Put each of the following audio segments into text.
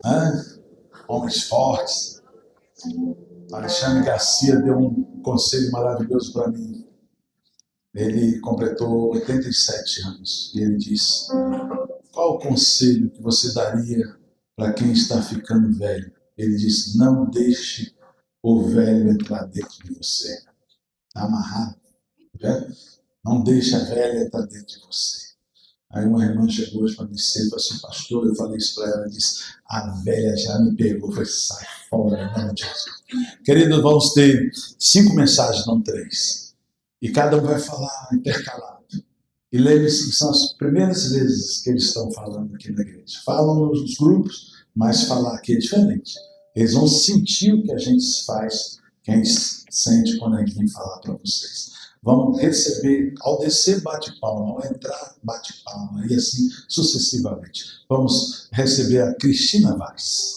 né? Homens fortes. Alexandre Garcia deu um conselho maravilhoso para mim. Ele completou 87 anos e ele disse: qual o conselho que você daria para quem está ficando velho? Ele disse: não deixe o velho entrar dentro de você. Está amarrado. Né? Não deixe a velha entrar dentro de você. Aí uma irmã chegou hoje para mim cedo e falou assim: pastor, eu falei isso para ela, disse: a velha já me pegou. Eu falei: sai fora, em nome de Jesus. Queridos, vamos ter 5 mensagens, não 3. E cada um vai falar intercalado. E lembre-se que são as primeiras vezes que eles estão falando aqui na igreja. Falam nos grupos, mas falar aqui é diferente. Eles vão sentir o que a gente faz, que a gente sente quando a gente vem falar para vocês. Vão receber, ao descer, bate palma, ao entrar, bate palma, e assim sucessivamente. Vamos receber a Cristina Vaz.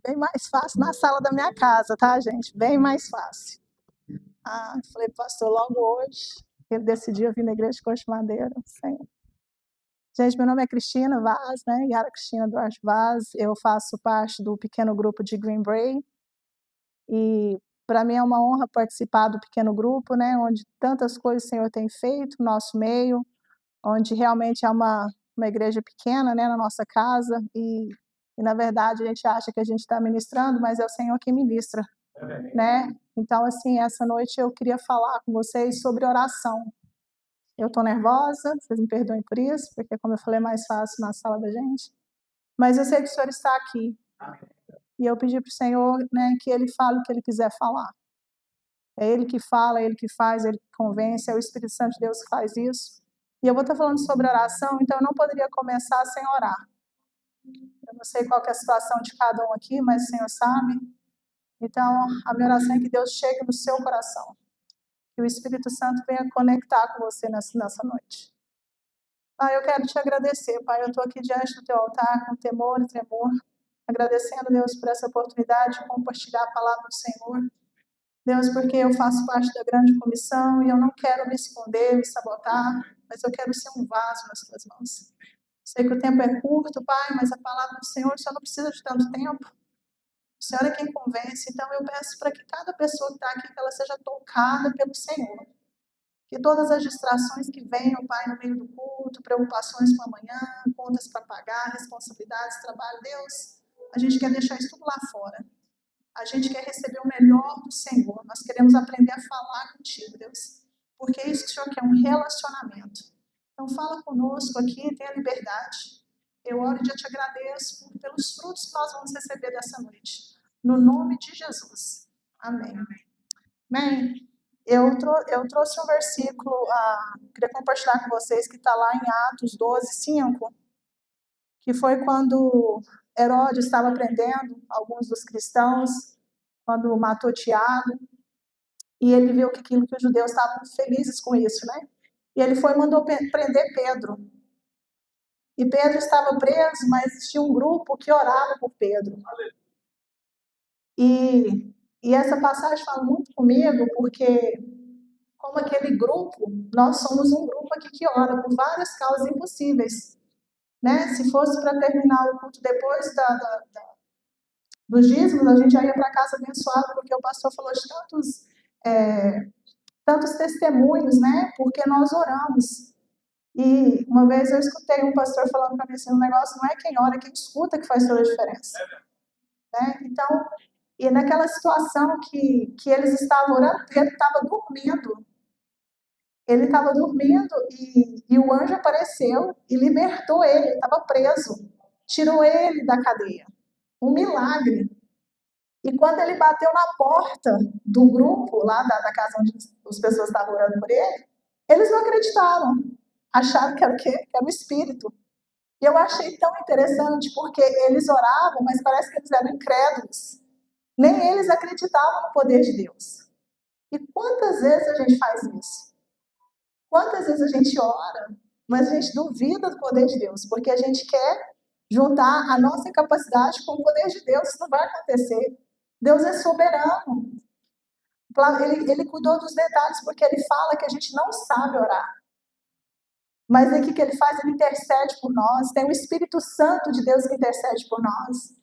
Bem mais fácil na sala da minha casa, tá, gente? Bem mais fácil. Falei, pastor, logo hoje, ele decidiu vir na igreja de Coxa Madeira. Senhor. Gente, meu nome é Cristina Vaz, né? Yara Cristina Duarte Vaz. Eu faço parte do pequeno grupo de Green Bay. E para mim é uma honra participar do pequeno grupo, né? Onde tantas coisas o Senhor tem feito no nosso meio, onde realmente é uma igreja pequena, né? Na nossa casa. E na verdade a gente acha que a gente está ministrando, mas é o Senhor que ministra, né? Então, assim, essa noite eu queria falar com vocês sobre oração. Eu estou nervosa, vocês me perdoem por isso, porque, como eu falei, é mais fácil na sala da gente. Mas eu sei que o Senhor está aqui. E eu pedi para o Senhor, né, que Ele fale o que Ele quiser falar. É Ele que fala, é Ele que faz, é Ele que convence, é o Espírito Santo de Deus que faz isso. E eu vou estar falando sobre oração, então eu não poderia começar sem orar. Eu não sei qual que é a situação de cada um aqui, mas o Senhor sabe. Então, a minha oração é que Deus chegue no seu coração. Que o Espírito Santo venha conectar com você nessa noite. Pai, eu quero te agradecer, Pai. Eu estou aqui diante do teu altar com temor e tremor, agradecendo, Deus, por essa oportunidade de compartilhar a palavra do Senhor. Deus, porque eu faço parte da grande comissão e eu não quero me esconder, me sabotar, mas eu quero ser um vaso nas tuas mãos. Sei que o tempo é curto, Pai, mas a palavra do Senhor só não precisa de tanto tempo. O Senhor é quem convence, então eu peço para que cada pessoa que está aqui, que ela seja tocada pelo Senhor. Que todas as distrações que venham, Pai, no meio do culto, preocupações com amanhã, contas para pagar, responsabilidades, trabalho, Deus, a gente quer deixar isso tudo lá fora. A gente quer receber o melhor do Senhor. Nós queremos aprender a falar contigo, Deus. Porque é isso que o Senhor quer, um relacionamento. Então fala conosco aqui, tenha liberdade. Eu oro e já te agradeço pelos frutos que nós vamos receber dessa noite. No nome de Jesus. Amém. Amém. Eu trouxe um versículo, queria compartilhar com vocês, que está lá em Atos 12:5, que foi quando Herodes estava prendendo alguns dos cristãos, quando matou Tiago, e ele viu que aquilo que os judeus estavam felizes com isso, né? E ele foi e mandou prender Pedro. E Pedro estava preso, mas tinha um grupo que orava por Pedro. E essa passagem fala muito comigo, porque como aquele grupo, nós somos um grupo aqui que ora por várias causas impossíveis, né? Se fosse para terminar o culto depois dos dízimos, a gente já ia para casa abençoado, porque o pastor falou de tantos testemunhos, né? Porque nós oramos. E uma vez eu escutei um pastor falando para mim assim, o negócio não é quem ora, é quem escuta que faz toda a diferença. Né? Então, e naquela situação que eles estavam orando, Pedro estava dormindo. Ele estava dormindo e o anjo apareceu e libertou ele. Ele estava preso. Tirou ele da cadeia. Um milagre. E quando ele bateu na porta do grupo, lá da casa onde as pessoas estavam orando por ele, eles não acreditaram. Acharam que era o quê? Que era o Espírito. E eu achei tão interessante, porque eles oravam, mas parece que eles eram incrédulos. Nem eles acreditavam no poder de Deus. E quantas vezes a gente faz isso? Quantas vezes a gente ora, mas a gente duvida do poder de Deus, porque a gente quer juntar a nossa capacidade com o poder de Deus. Isso não vai acontecer. Deus é soberano. Ele cuidou dos detalhes, porque ele fala que a gente não sabe orar. Mas aí o que ele faz? Ele intercede por nós. Tem o Espírito Santo de Deus que intercede por nós.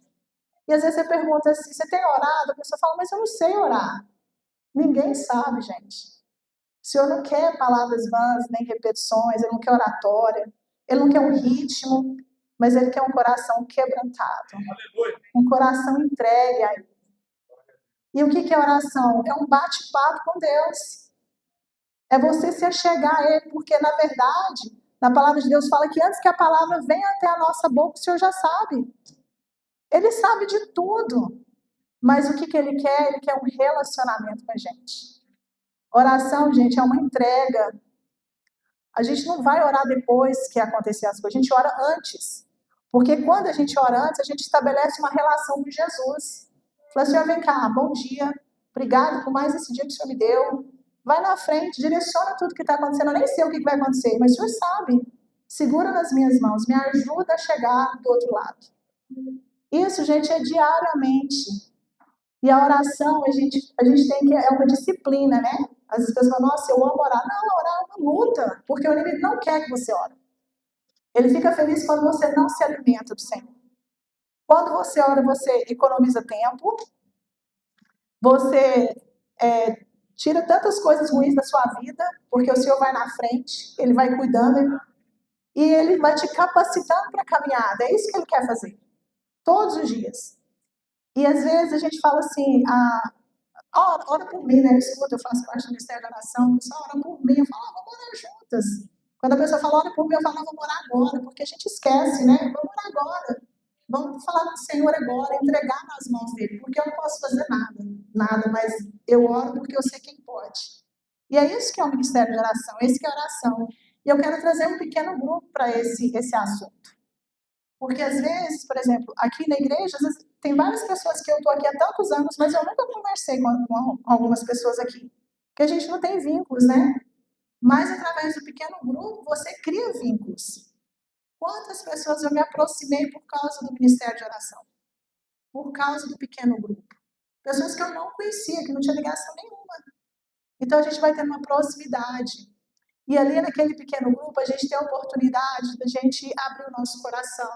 E às vezes você pergunta assim, você tem orado? A pessoa fala, mas eu não sei orar. Ninguém sabe, gente. O Senhor não quer palavras vãs, nem repetições, Ele não quer oratória, Ele não quer um ritmo, mas Ele quer um coração quebrantado. Um coração entregue a Ele. E o que é oração? É um bate-papo com Deus. É você se achegar a Ele, porque na verdade, na palavra de Deus fala que antes que a palavra venha até a nossa boca, o Senhor já sabe. Ele sabe de tudo. Mas o que Ele quer? Ele quer um relacionamento com a gente. Oração, gente, é uma entrega. A gente não vai orar depois que acontecer as coisas, a gente ora antes. Porque quando a gente ora antes, a gente estabelece uma relação com Jesus. Fala, Senhor, vem cá, bom dia, obrigado por mais esse dia que o Senhor me deu. Vai na frente, direciona tudo que está acontecendo. Eu nem sei o que vai acontecer, mas o Senhor sabe. Segura nas minhas mãos, me ajuda a chegar do outro lado. Isso, gente, é diariamente. E a oração, a gente tem que, é uma disciplina, né? Às vezes as pessoas falam, nossa, eu amo orar. Não, orar é uma luta, porque o inimigo não quer que você ore. Ele fica feliz quando você não se alimenta do Senhor. Quando você ora, você economiza tempo, você tira tantas coisas ruins da sua vida, porque o Senhor vai na frente, Ele vai cuidando, e Ele vai te capacitando para a caminhada. É isso que Ele quer fazer, todos os dias. E às vezes a gente fala assim, ora por mim, né? Eu faço parte do Ministério da Oração, a pessoa ora por mim, eu falo, vamos orar juntas. Quando a pessoa fala, ora por mim, eu falo, vamos orar agora, porque a gente esquece, né? Vamos orar agora. Vamos falar com o Senhor agora, entregar nas mãos dele, porque eu não posso fazer nada, mas eu oro porque eu sei quem pode. E é isso que é o Ministério de Oração, esse que é a oração. E eu quero trazer um pequeno grupo para esse assunto. Porque às vezes, por exemplo, aqui na igreja, às vezes tem várias pessoas que eu estou aqui há tantos anos, mas eu nunca conversei com algumas pessoas aqui. Porque a gente não tem vínculos, né? Mas através do pequeno grupo, você cria vínculos. Quantas pessoas eu me aproximei por causa do Ministério de Oração? Por causa do pequeno grupo. Pessoas que eu não conhecia, que não tinha ligação nenhuma. Então a gente vai ter uma proximidade. E ali naquele pequeno grupo, a gente tem a oportunidade da gente abrir o nosso coração,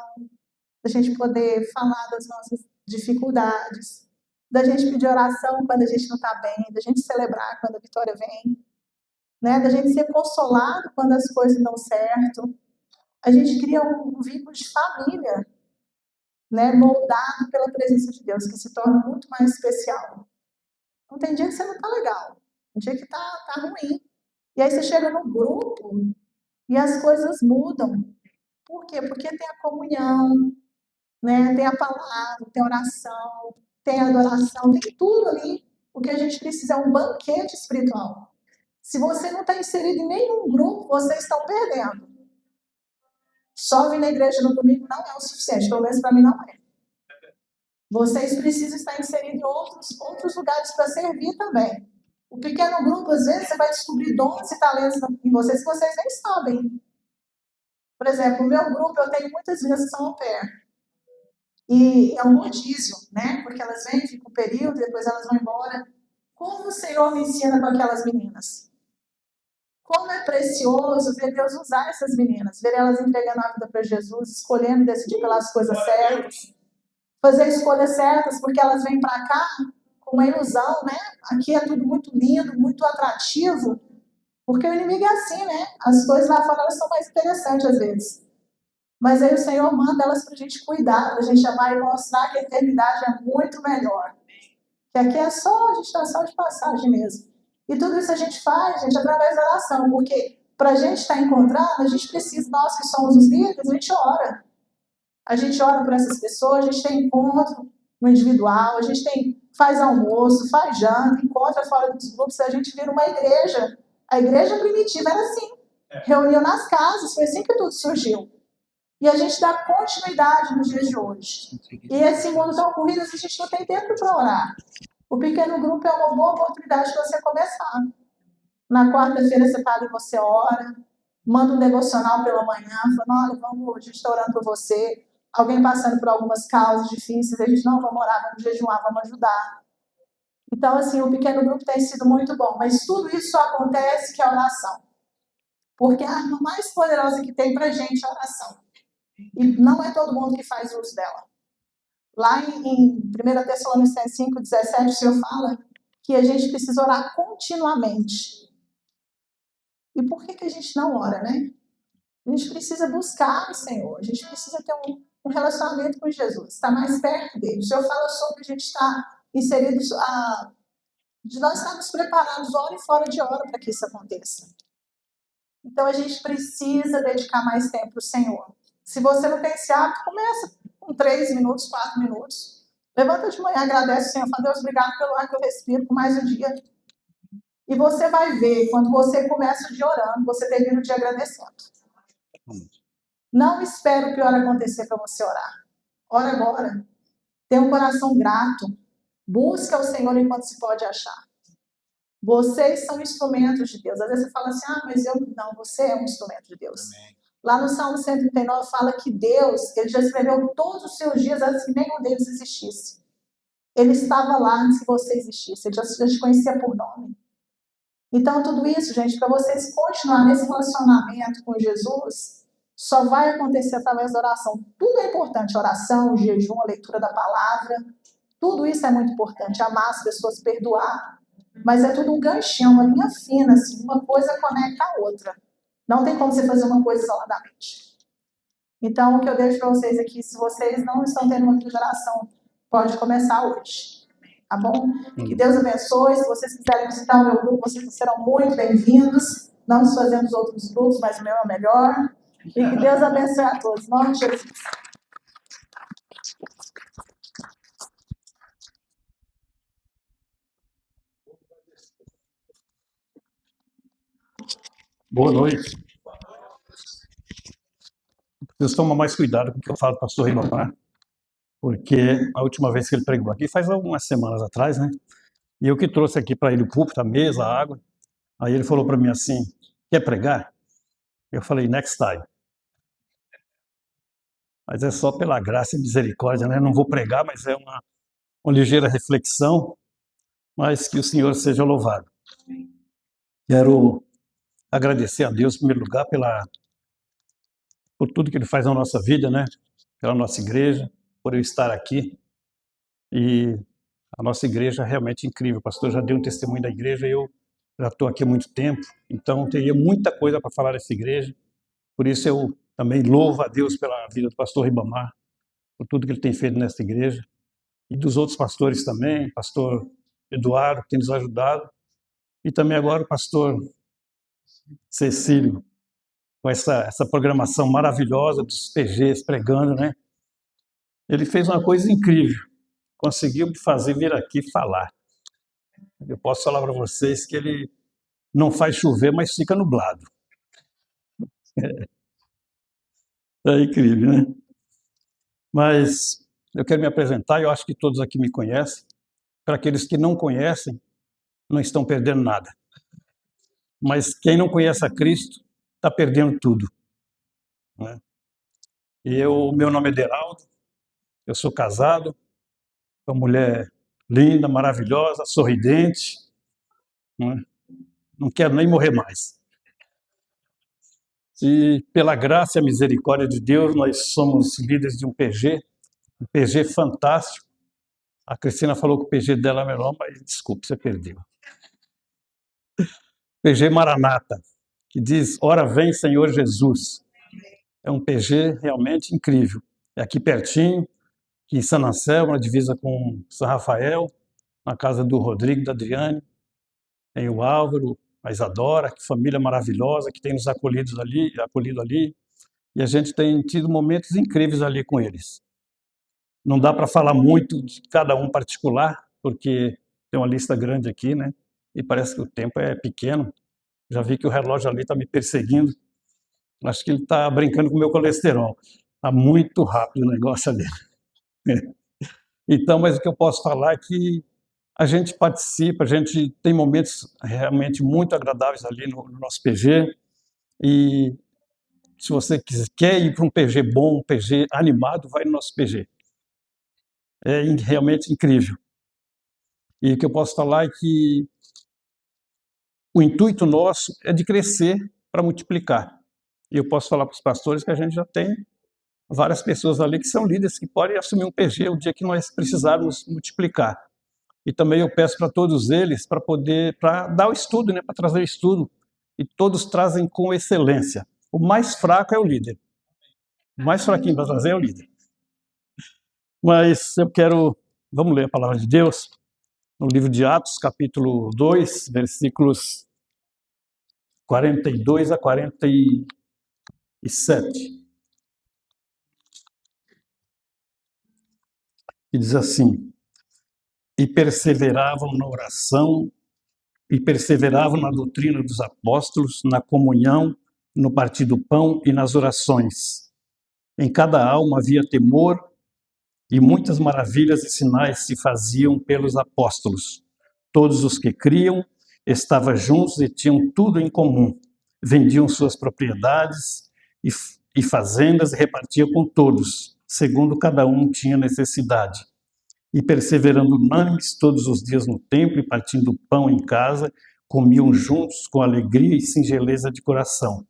da gente poder falar das nossas dificuldades, da gente pedir oração quando a gente não está bem, da gente celebrar quando a vitória vem, né? Da gente ser consolado quando as coisas dão certo. A gente cria um vínculo de família, né? Moldado pela presença de Deus, que se torna muito mais especial. Não tem dia que você não está legal, tem dia que está ruim. E aí você chega no grupo e as coisas mudam. Por quê? Porque tem a comunhão, né? Tem a palavra, tem a oração, tem a adoração, tem tudo ali. O que a gente precisa é um banquete espiritual. Se você não está inserido em nenhum grupo, vocês estão perdendo. Só vir na igreja no domingo não é o suficiente, pelo menos para mim não é. Vocês precisam estar inseridos em outros lugares para servir também. O pequeno grupo, às vezes, você vai descobrir dons e talentos em vocês que vocês nem sabem. Por exemplo, o meu grupo, eu tenho muitas vezes que são au pair. E é um rodízio, né? Porque elas vêm, ficam um período, depois elas vão embora. Como o Senhor me ensina com aquelas meninas? Como é precioso ver Deus usar essas meninas, ver elas entregando a vida para Jesus, escolhendo decidir pelas coisas certas, fazer escolhas certas, porque elas vêm para cá com uma ilusão, né? Aqui é tudo muito lindo, muito atrativo, porque o inimigo é assim, né? As coisas lá fora elas são mais interessantes às vezes. Mas aí o Senhor manda elas para a gente cuidar, para a gente amar e mostrar que a eternidade é muito melhor. Que aqui é só, a gente está só de passagem mesmo. E tudo isso a gente faz, gente, através da oração, porque para a gente estar encontrando, a gente precisa, nós que somos os líderes, a gente ora. A gente ora por essas pessoas, a gente tem encontro no individual, a gente faz almoço, faz janta, encontra fora dos grupos, a gente vira uma igreja. A igreja primitiva era assim, reunião nas casas, foi assim que tudo surgiu. E a gente dá continuidade nos dias de hoje. E esse mundo tão corrido, a gente não tem tempo para orar. O pequeno grupo é uma boa oportunidade de você começar. Na quarta-feira você para e você ora, manda um devocional pela manhã, falando, olha, a gente está orando por você. Alguém passando por algumas causas difíceis, a gente, não, vamos orar, vamos jejuar, vamos ajudar. Então, assim, o pequeno grupo tem sido muito bom, mas tudo isso só acontece que é a oração. Porque a arma mais poderosa que tem pra gente é a oração. E não é todo mundo que faz uso dela. Lá em 1 Tessalonicenses 5,17, o Senhor fala que a gente precisa orar continuamente. E por que a gente não ora, né? A gente precisa buscar o Senhor, a gente precisa ter um relacionamento com Jesus, estar mais perto dele. O Senhor fala sobre a gente estar inserido, de nós estarmos preparados hora e fora de hora para que isso aconteça. Então a gente precisa dedicar mais tempo ao Senhor. Se você não tem esse hábito, começa com 3 minutos, 4 minutos. Levanta de manhã, agradece o Senhor, fala, Deus, obrigado pelo ar que eu respiro, por mais um dia. E você vai ver, quando você começa o dia orando, você termina o dia agradecendo. Não espere o pior acontecer para você orar. Ora agora. Tenha um coração grato. Busca o Senhor enquanto se pode achar. Vocês são instrumentos de Deus. Às vezes você fala assim, mas eu não, você é um instrumento de Deus. Amém. Lá no Salmo 139 fala que Deus, ele já escreveu todos os seus dias antes que nenhum deles existisse. Ele estava lá antes que você existisse, ele já te conhecia por nome. Então tudo isso, gente, para vocês continuarem nesse relacionamento com Jesus, só vai acontecer através da oração. Tudo é importante, oração, o jejum, a leitura da palavra, tudo isso é muito importante, amar as pessoas, perdoar. Mas é tudo um ganchinho, uma linha fina, assim, uma coisa conecta a outra. Não tem como você fazer uma coisa isoladamente. Então, o que eu deixo para vocês aqui, se vocês não estão tendo uma vida de oração, pode começar hoje. Tá bom? Que Deus abençoe. Se vocês quiserem visitar o meu grupo, vocês serão muito bem-vindos. Não desfazemos outros grupos, mas o meu é o melhor. E que Deus abençoe a todos. Em nome de Jesus. Boa noite. Preciso tomar mais cuidado com o que eu falo do pastor Ribamar, porque a última vez que ele pregou aqui, faz algumas semanas atrás, né? E eu que trouxe aqui para ele o púlpito, a mesa, a água. Aí ele falou para mim assim, quer pregar? Eu falei, next time. Mas é só pela graça e misericórdia, né? Não vou pregar, mas é uma ligeira reflexão, mas que o Senhor seja louvado. Quero agradecer a Deus, em primeiro lugar, por tudo que Ele faz na nossa vida, né? Pela nossa igreja, por eu estar aqui. E a nossa igreja é realmente incrível. O pastor já deu um testemunho da igreja, eu já estou aqui há muito tempo, então teria muita coisa para falar dessa igreja. Por isso eu também louvo a Deus pela vida do pastor Ribamar, por tudo que ele tem feito nessa igreja, e dos outros pastores também, pastor Eduardo, que tem nos ajudado, e também agora o pastor Cecílio, com essa programação maravilhosa dos PGs pregando, né? Ele fez uma coisa incrível, conseguiu me fazer vir aqui falar. Eu posso falar para vocês que ele não faz chover, mas fica nublado. É incrível, né? Mas eu quero me apresentar, eu acho que todos aqui me conhecem. Para aqueles que não conhecem, não estão perdendo nada. Mas quem não conhece a Cristo, está perdendo tudo. Né? Meu nome é Deraldo, eu sou casado, com uma mulher linda, maravilhosa, sorridente. Né? Não quero nem morrer mais. E pela graça e a misericórdia de Deus, nós somos líderes de um PG fantástico. A Cristina falou que o PG dela é melhor, mas desculpe, você perdeu. PG Maranata, que diz, ora vem Senhor Jesus. É um PG realmente incrível. É aqui pertinho, aqui em São Anselmo, na divisa com São Rafael, na casa do Rodrigo e da Adriane. Tem o Álvaro, a Isadora, que família maravilhosa, que tem nos acolhido ali. E a gente tem tido momentos incríveis ali com eles. Não dá para falar muito de cada um particular, porque tem uma lista grande aqui, né? E parece que o tempo é pequeno. Já vi que o relógio ali está me perseguindo. Acho que ele está brincando com o meu colesterol. Está muito rápido o negócio ali. Então, mas o que eu posso falar é que a gente participa, a gente tem momentos realmente muito agradáveis ali no nosso PG. E se você quer ir para um PG bom, um PG animado, vai no nosso PG. É realmente incrível. E o que eu posso falar é que o intuito nosso é de crescer para multiplicar. E eu posso falar para os pastores que a gente já tem várias pessoas ali que são líderes que podem assumir um PG o dia que nós precisarmos multiplicar. E também eu peço para todos eles para dar o estudo, né, para trazer o estudo. E todos trazem com excelência. O mais fraco é o líder. O mais fraquinho para trazer é o líder. Mas vamos ler a palavra de Deus no livro de Atos, capítulo 2, versículos 42 a 47. E diz assim: e perseveravam na oração, e perseveravam na doutrina dos apóstolos, na comunhão, no partir do pão e nas orações. Em cada alma havia temor, e muitas maravilhas e sinais se faziam pelos apóstolos. Todos os que criam estavam juntos e tinham tudo em comum. Vendiam suas propriedades e fazendas e repartiam com todos, segundo cada um tinha necessidade. E perseverando unânimes todos os dias no templo e partindo pão em casa, comiam juntos com alegria e singeleza de coração,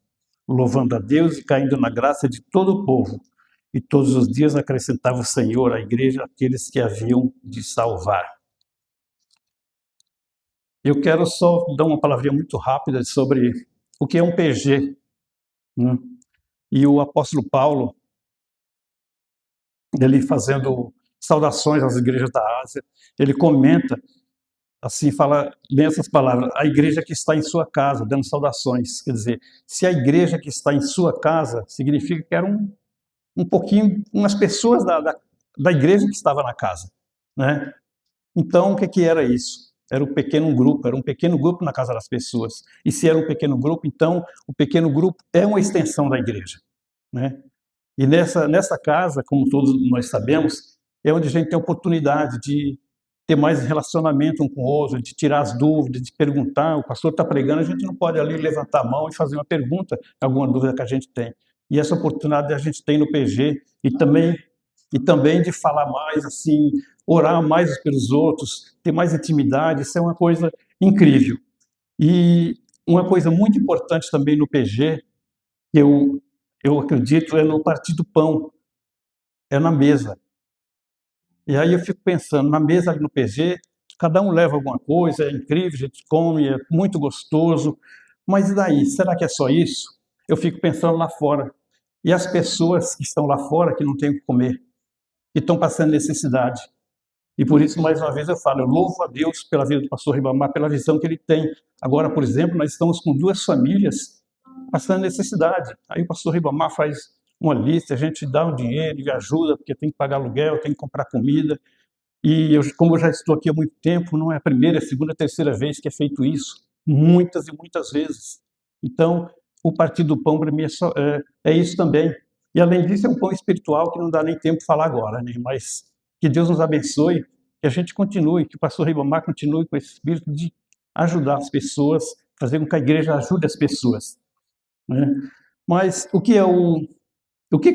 louvando a Deus e caindo na graça de todo o povo. E todos os dias acrescentava o Senhor à igreja aqueles que haviam de salvar. Eu quero só dar uma palavrinha muito rápida sobre o que é um PG. Né? E o apóstolo Paulo, ele fazendo saudações às igrejas da Ásia, ele comenta, assim, fala bem essas palavras: a igreja que está em sua casa, dando saudações. Quer dizer, se a igreja que está em sua casa, significa que era um pouquinho, umas pessoas da igreja que estava na casa, né? Então, o que era isso? Era um pequeno grupo na casa das pessoas. E se era um pequeno grupo, então, o pequeno grupo é uma extensão da igreja, né? E nessa casa, como todos nós sabemos, é onde a gente tem a oportunidade de ter mais relacionamento um com o outro, de tirar as dúvidas, de perguntar. O pastor está pregando, a gente não pode ali levantar a mão e fazer uma pergunta, alguma dúvida que a gente tem. E essa oportunidade a gente tem no PG, e também de falar mais, assim, orar mais pelos outros, ter mais intimidade. Isso é uma coisa incrível. E uma coisa muito importante também no PG, que eu acredito, é no partir do pão, é na mesa. E aí eu fico pensando, na mesa ali no PG, cada um leva alguma coisa, é incrível, a gente come, é muito gostoso, mas e daí? Será que é só isso? Eu fico pensando lá fora. E as pessoas que estão lá fora, que não têm o que comer, que estão passando necessidade. E por isso, mais uma vez, eu falo, eu louvo a Deus pela vida do pastor Ribamar, pela visão que ele tem. Agora, por exemplo, nós estamos com 2 famílias passando necessidade. Aí o pastor Ribamar faz uma lista, a gente dá um dinheiro e ajuda, porque tem que pagar aluguel, tem que comprar comida. E como eu já estou aqui há muito tempo, não é a primeira, a segunda, a terceira vez que é feito isso. Muitas e muitas vezes. Então, o partir do pão, para mim, é isso também. E, além disso, é um pão espiritual que não dá nem tempo de falar agora, né? Mas que Deus nos abençoe, que a gente continue, que o pastor Ribamar continue com esse espírito de ajudar as pessoas, fazer com que a igreja ajude as pessoas, né? Mas o que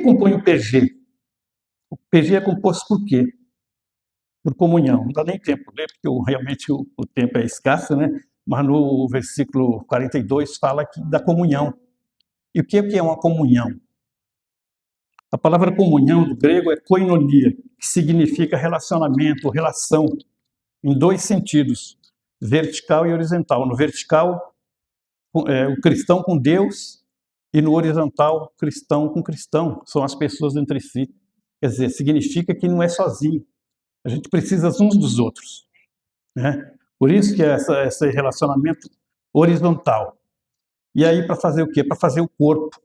compõe o PG? O PG é composto por quê? Por comunhão. Não dá nem tempo, né? Porque realmente o tempo é escasso, né? Mas no versículo 42 fala da comunhão. E o que é uma comunhão? A palavra comunhão do grego é koinonia, que significa relacionamento, relação, em 2 sentidos, vertical e horizontal. No vertical, o cristão com Deus, e no horizontal, cristão com cristão. São as pessoas entre si. Quer dizer, significa que não é sozinho. A gente precisa uns dos outros, né? Por isso que é esse relacionamento horizontal. E aí, para fazer o quê? Para fazer o corpo.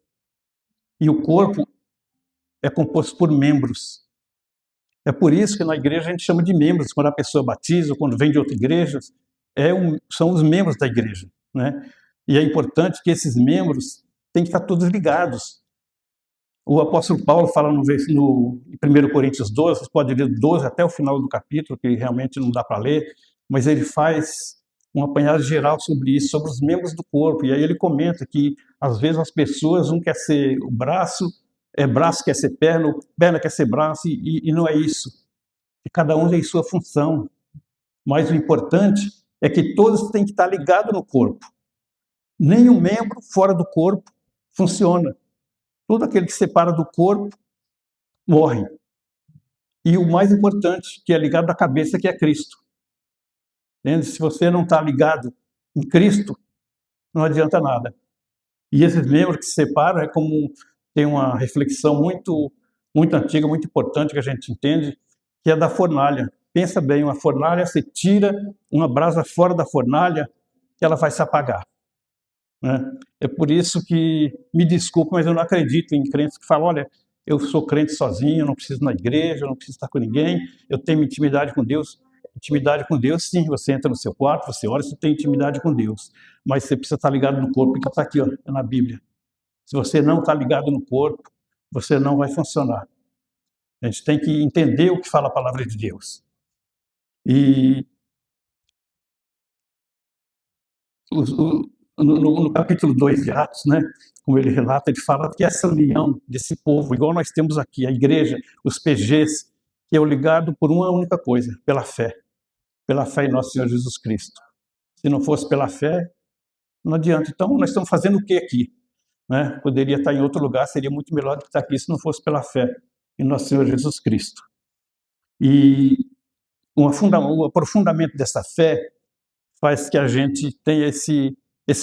E o corpo é composto por membros. É por isso que na igreja a gente chama de membros. Quando a pessoa batiza, ou quando vem de outra igreja, são os membros da igreja, né? E é importante que esses membros têm que estar todos ligados. O apóstolo Paulo fala no 1 Coríntios 12, você pode ler 12 até o final do capítulo, que realmente não dá para ler, mas ele faz um apanhado geral sobre isso, sobre os membros do corpo. E aí ele comenta que, às vezes, as pessoas, um quer ser o braço quer ser perna quer ser braço, e não é isso. E cada um tem sua função. Mas o importante é que todos têm que estar ligados no corpo. Nenhum membro fora do corpo funciona. Todo aquele que se separa do corpo morre. E o mais importante, que é ligado à cabeça, que é Cristo. Entende? Se você não está ligado em Cristo, não adianta nada. E esses membros que se separam é como tem uma reflexão muito antiga, muito importante que a gente entende, que é da fornalha. Pensa bem, uma fornalha, você tira uma brasa fora da fornalha, que ela vai se apagar. Né? É por isso que, me desculpe, mas eu não acredito em crentes que falam, olha, eu sou crente sozinho, não preciso ir na igreja, não preciso estar com ninguém, eu tenho intimidade com Deus. Intimidade com Deus, sim, você entra no seu quarto, você ora, você tem intimidade com Deus. Mas você precisa estar ligado no corpo, porque está aqui, ó, na Bíblia. Se você não está ligado no corpo, você não vai funcionar. A gente tem que entender o que fala a palavra de Deus. E no capítulo 2 de Atos, né, como ele relata, ele fala que essa união desse povo, igual nós temos aqui, a igreja, os PGs, que é o ligado por uma única coisa, pela fé em nosso Senhor Jesus Cristo. Se não fosse pela fé, não adianta. Então, nós estamos fazendo o que aqui? Né? Poderia estar em outro lugar, seria muito melhor do que estar aqui se não fosse pela fé em nosso Senhor Jesus Cristo. E o aprofundamento dessa fé faz que a gente tenha esse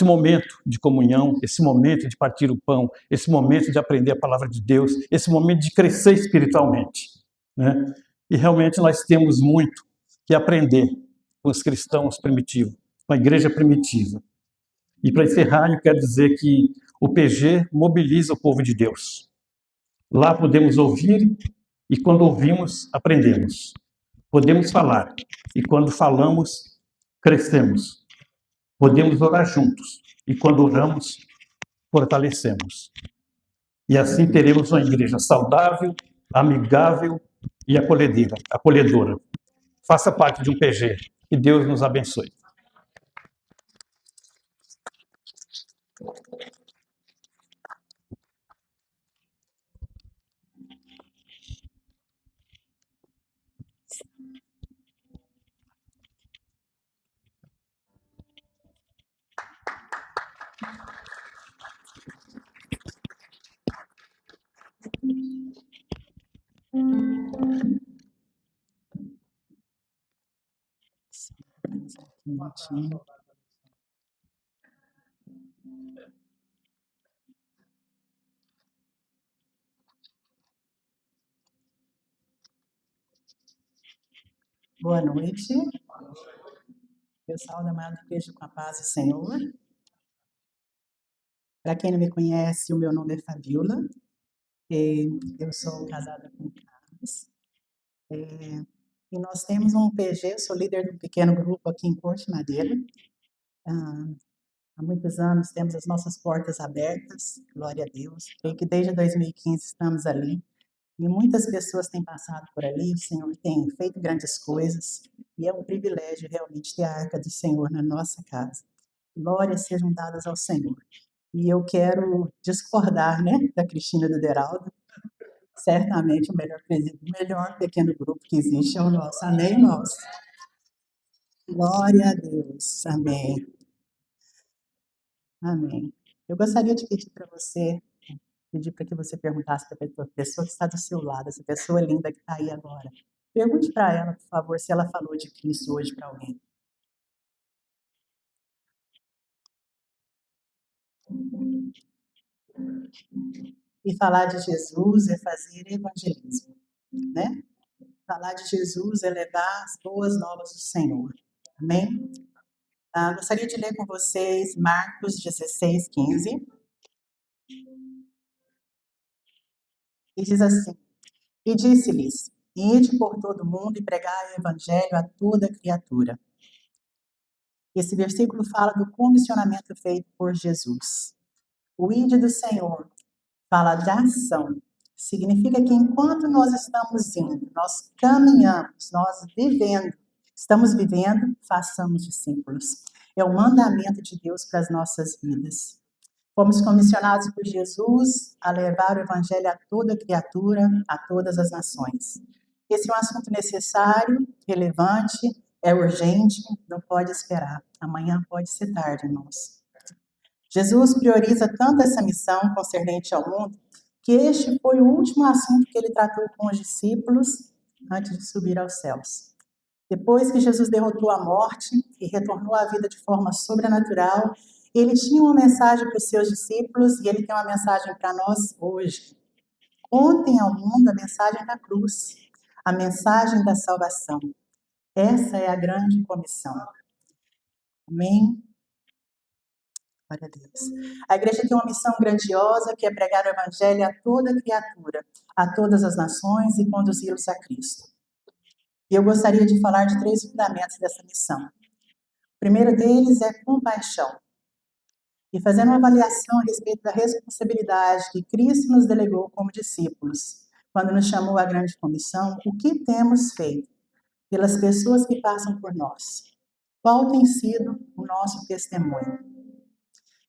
momento de comunhão, esse momento de partir o pão, esse momento de aprender a palavra de Deus, esse momento de crescer espiritualmente. Né? E realmente nós temos muito que aprender com os cristãos primitivos, com a igreja primitiva. E para encerrar, eu quero dizer que o PG mobiliza o povo de Deus. Lá podemos ouvir e quando ouvimos, aprendemos. Podemos falar e quando falamos, crescemos. Podemos orar juntos e quando oramos, fortalecemos. E assim teremos uma igreja saudável, amigável e acolhedora. Faça parte de um PG. Que Deus nos abençoe. Boa noite. Pessoal da Amada Igreja com a Paz do Senhor. Para quem não me conhece, o meu nome é Fabiola. Eu sou casada com o Carlos. E nós temos um PG, eu sou líder de um pequeno grupo aqui em Porto Madeira. Há muitos anos temos as nossas portas abertas, glória a Deus. Creio que desde 2015 estamos ali. E muitas pessoas têm passado por ali, o Senhor tem feito grandes coisas, e é um privilégio realmente ter a arca do Senhor na nossa casa. Glórias sejam dadas ao Senhor. E eu quero discordar, né, da Cristina do Deraldo. Certamente o melhor pequeno grupo que existe é o nosso. Amém, irmãos? Glória a Deus. Amém. Amém. Eu gostaria de pedir para que você perguntasse para a pessoa que está do seu lado, essa pessoa linda que está aí agora. Pergunte para ela, por favor, se ela falou de Cristo hoje para alguém. E falar de Jesus é fazer evangelismo, né? Falar de Jesus é levar as boas novas do Senhor. Amém? Gostaria de ler com vocês Marcos 16, 15. E diz assim: E disse-lhes: Ide por todo o mundo e pregai o evangelho a toda criatura. Esse versículo fala do comissionamento feito por Jesus. O ide do Senhor fala de ação. Significa que enquanto nós estamos indo, nós caminhamos, estamos vivendo, façamos discípulos. É o mandamento de Deus para as nossas vidas. Fomos comissionados por Jesus a levar o evangelho a toda criatura, a todas as nações. Esse é um assunto necessário, relevante, É urgente, não pode esperar. Amanhã pode ser tarde, irmãos. Jesus prioriza tanto essa missão concernente ao mundo, que este foi o último assunto que ele tratou com os discípulos antes de subir aos céus. Depois que Jesus derrotou a morte e retornou à vida de forma sobrenatural, ele tinha uma mensagem para os seus discípulos e ele tem uma mensagem para nós hoje. Contem ao mundo a mensagem da cruz, a mensagem da salvação. Essa é a grande comissão. Amém? Glória a Deus. A igreja tem uma missão grandiosa que é pregar o evangelho a toda criatura, a todas as nações e conduzi-los a Cristo. E eu gostaria de falar de 3 fundamentos dessa missão. O primeiro deles é compaixão. E fazendo uma avaliação a respeito da responsabilidade que Cristo nos delegou como discípulos, quando nos chamou à grande comissão, o que temos feito pelas pessoas que passam por nós? Qual tem sido o nosso testemunho?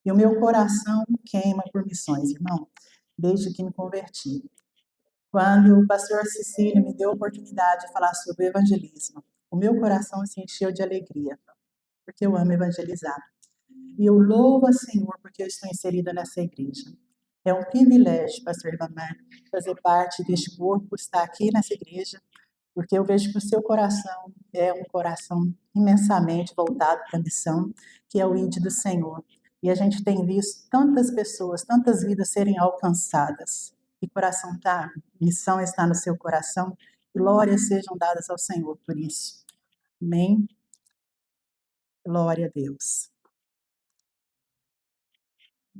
E o meu coração queima por missões, irmão, desde que me converti. Quando o pastor Cecílio me deu a oportunidade de falar sobre o evangelismo, o meu coração se encheu de alegria, porque eu amo evangelizar. E eu louvo a Senhor porque eu estou inserida nessa igreja. É um privilégio, pastor Ivamar, fazer parte deste corpo, estar aqui nessa igreja, porque eu vejo que o seu coração é um coração imensamente voltado para a missão, que é o ID do Senhor. E a gente tem visto tantas pessoas, tantas vidas serem alcançadas. E coração tá, missão está no seu coração. Glórias sejam dadas ao Senhor por isso. Amém? Glória a Deus.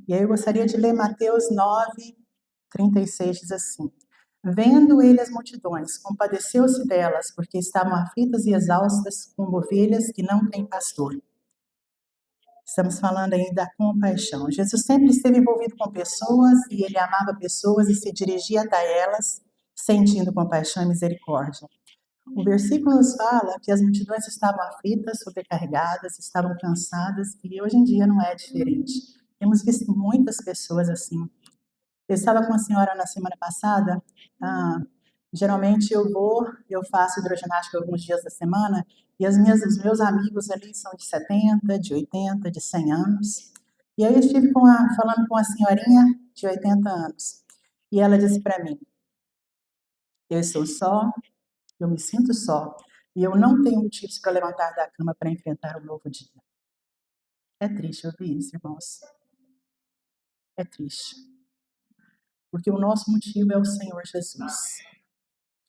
E aí eu gostaria de ler Mateus 9, 36, diz assim: Vendo ele as multidões, compadeceu-se delas, porque estavam aflitas e exaustas, como ovelhas que não têm pastor. Estamos falando aí da compaixão. Jesus sempre esteve envolvido com pessoas e ele amava pessoas e se dirigia até elas, sentindo compaixão e misericórdia. O versículo nos fala que as multidões estavam aflitas, sobrecarregadas, estavam cansadas, e hoje em dia não é diferente. Temos visto muitas pessoas assim. Eu estava com uma senhora na semana passada, geralmente eu faço hidroginástica alguns dias da semana, e os meus amigos ali são de 70, de 80, de 100 anos. E aí eu estive falando com uma senhorinha de 80 anos, e ela disse para mim: eu estou só, eu me sinto só, e eu não tenho motivos para levantar da cama para enfrentar um novo dia. É triste ouvir isso, irmãos. É triste. Porque o nosso motivo é o Senhor Jesus.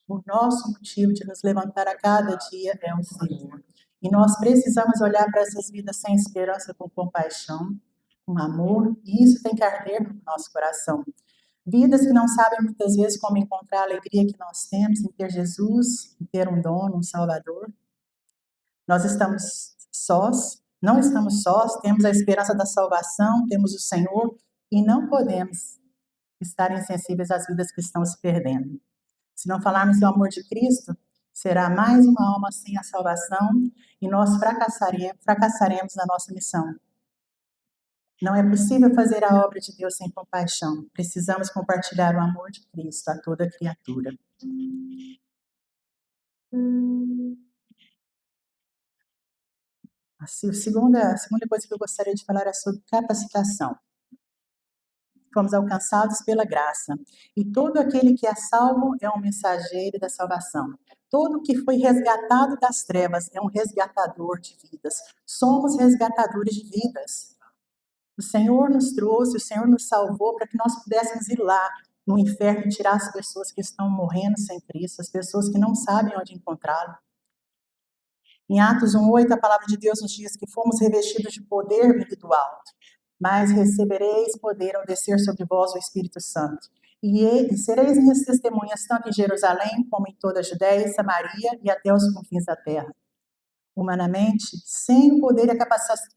O nosso motivo de nos levantar a cada dia é o Senhor. E nós precisamos olhar para essas vidas sem esperança, com compaixão, com amor, e isso tem que arder no nosso coração. Vidas que não sabem muitas vezes como encontrar a alegria que nós temos em ter Jesus, em ter um dono, um Salvador. Nós estamos sós, não estamos sós, temos a esperança da salvação, temos o Senhor, e não podemos estar insensíveis às vidas que estão se perdendo. Se não falarmos do amor de Cristo, será mais uma alma sem a salvação e nós fracassaremos na nossa missão. Não é possível fazer a obra de Deus sem compaixão. Precisamos compartilhar o amor de Cristo a toda criatura. A segunda coisa que eu gostaria de falar é sobre capacitação. Fomos alcançados pela graça. E todo aquele que é salvo é um mensageiro da salvação. Todo que foi resgatado das trevas é um resgatador de vidas. Somos resgatadores de vidas. O Senhor nos trouxe, o Senhor nos salvou para que nós pudéssemos ir lá no inferno e tirar as pessoas que estão morrendo sem Cristo, as pessoas que não sabem onde encontrá-lo. Em Atos 1:8, a palavra de Deus nos diz que fomos revestidos de poder vindo do alto. Mas recebereis poder ao descer sobre vós o Espírito Santo. E sereis minhas testemunhas tanto em Jerusalém como em toda a Judéia e Samaria e até os confins da terra. Humanamente, sem o poder e a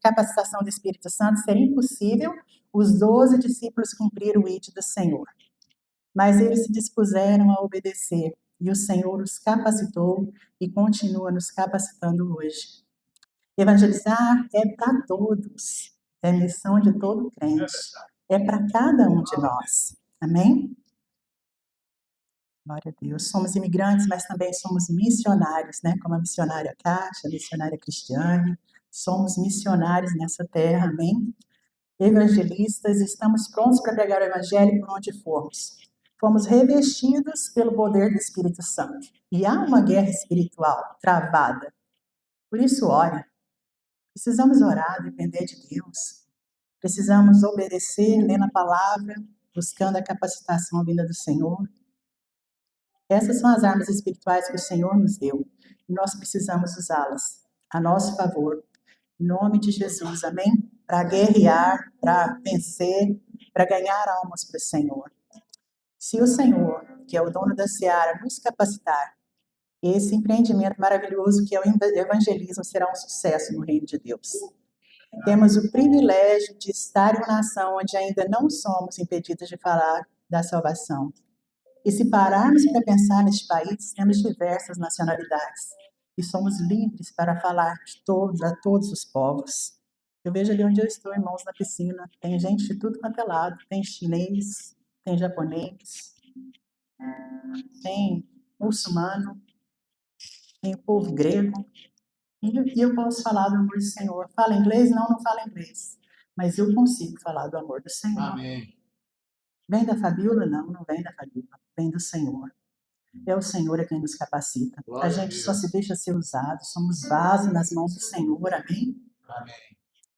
capacitação do Espírito Santo, seria impossível os 12 discípulos cumprir o ID do Senhor. Mas eles se dispuseram a obedecer e o Senhor os capacitou e continua nos capacitando hoje. Evangelizar é para todos. É missão de todo crente. É para cada um de nós. Amém? Glória a Deus. Somos imigrantes, mas também somos missionários, né? Como a missionária Kátia, a missionária Cristiane. Somos missionários nessa terra, amém? Evangelistas, estamos prontos para pregar o Evangelho por onde formos. Fomos revestidos pelo poder do Espírito Santo. E há uma guerra espiritual travada. Por isso, ore. Precisamos orar, depender de Deus. Precisamos obedecer, lendo a palavra, buscando a capacitação vinda do Senhor. Essas são as armas espirituais que o Senhor nos deu. E nós precisamos usá-las a nosso favor. Em nome de Jesus, amém? Para guerrear, para vencer, para ganhar almas para o Senhor. Se o Senhor, que é o dono da seara, nos capacitar, esse empreendimento maravilhoso que é o evangelismo será um sucesso no reino de Deus. Temos o privilégio de estar em uma nação onde ainda não somos impedidos de falar da salvação. E se pararmos para pensar neste país, temos diversas nacionalidades. E somos livres para falar de todos, a todos os povos. Eu vejo ali onde eu estou, irmãos, na piscina. Tem gente de tudo quanto é lado. Tem chinês, tem japonês, tem muçulmano, tem o povo grego. E eu posso falar do amor do Senhor. Fala inglês? Não, não fala inglês. Mas eu consigo falar do amor do Senhor. Amém. Vem da Fabíola? Não, não vem da Fabíola. Vem do Senhor. É o Senhor é quem nos capacita. Glória A a gente Deus. só se deixa ser usado. Somos vasos nas mãos do Senhor. Amém? Amém.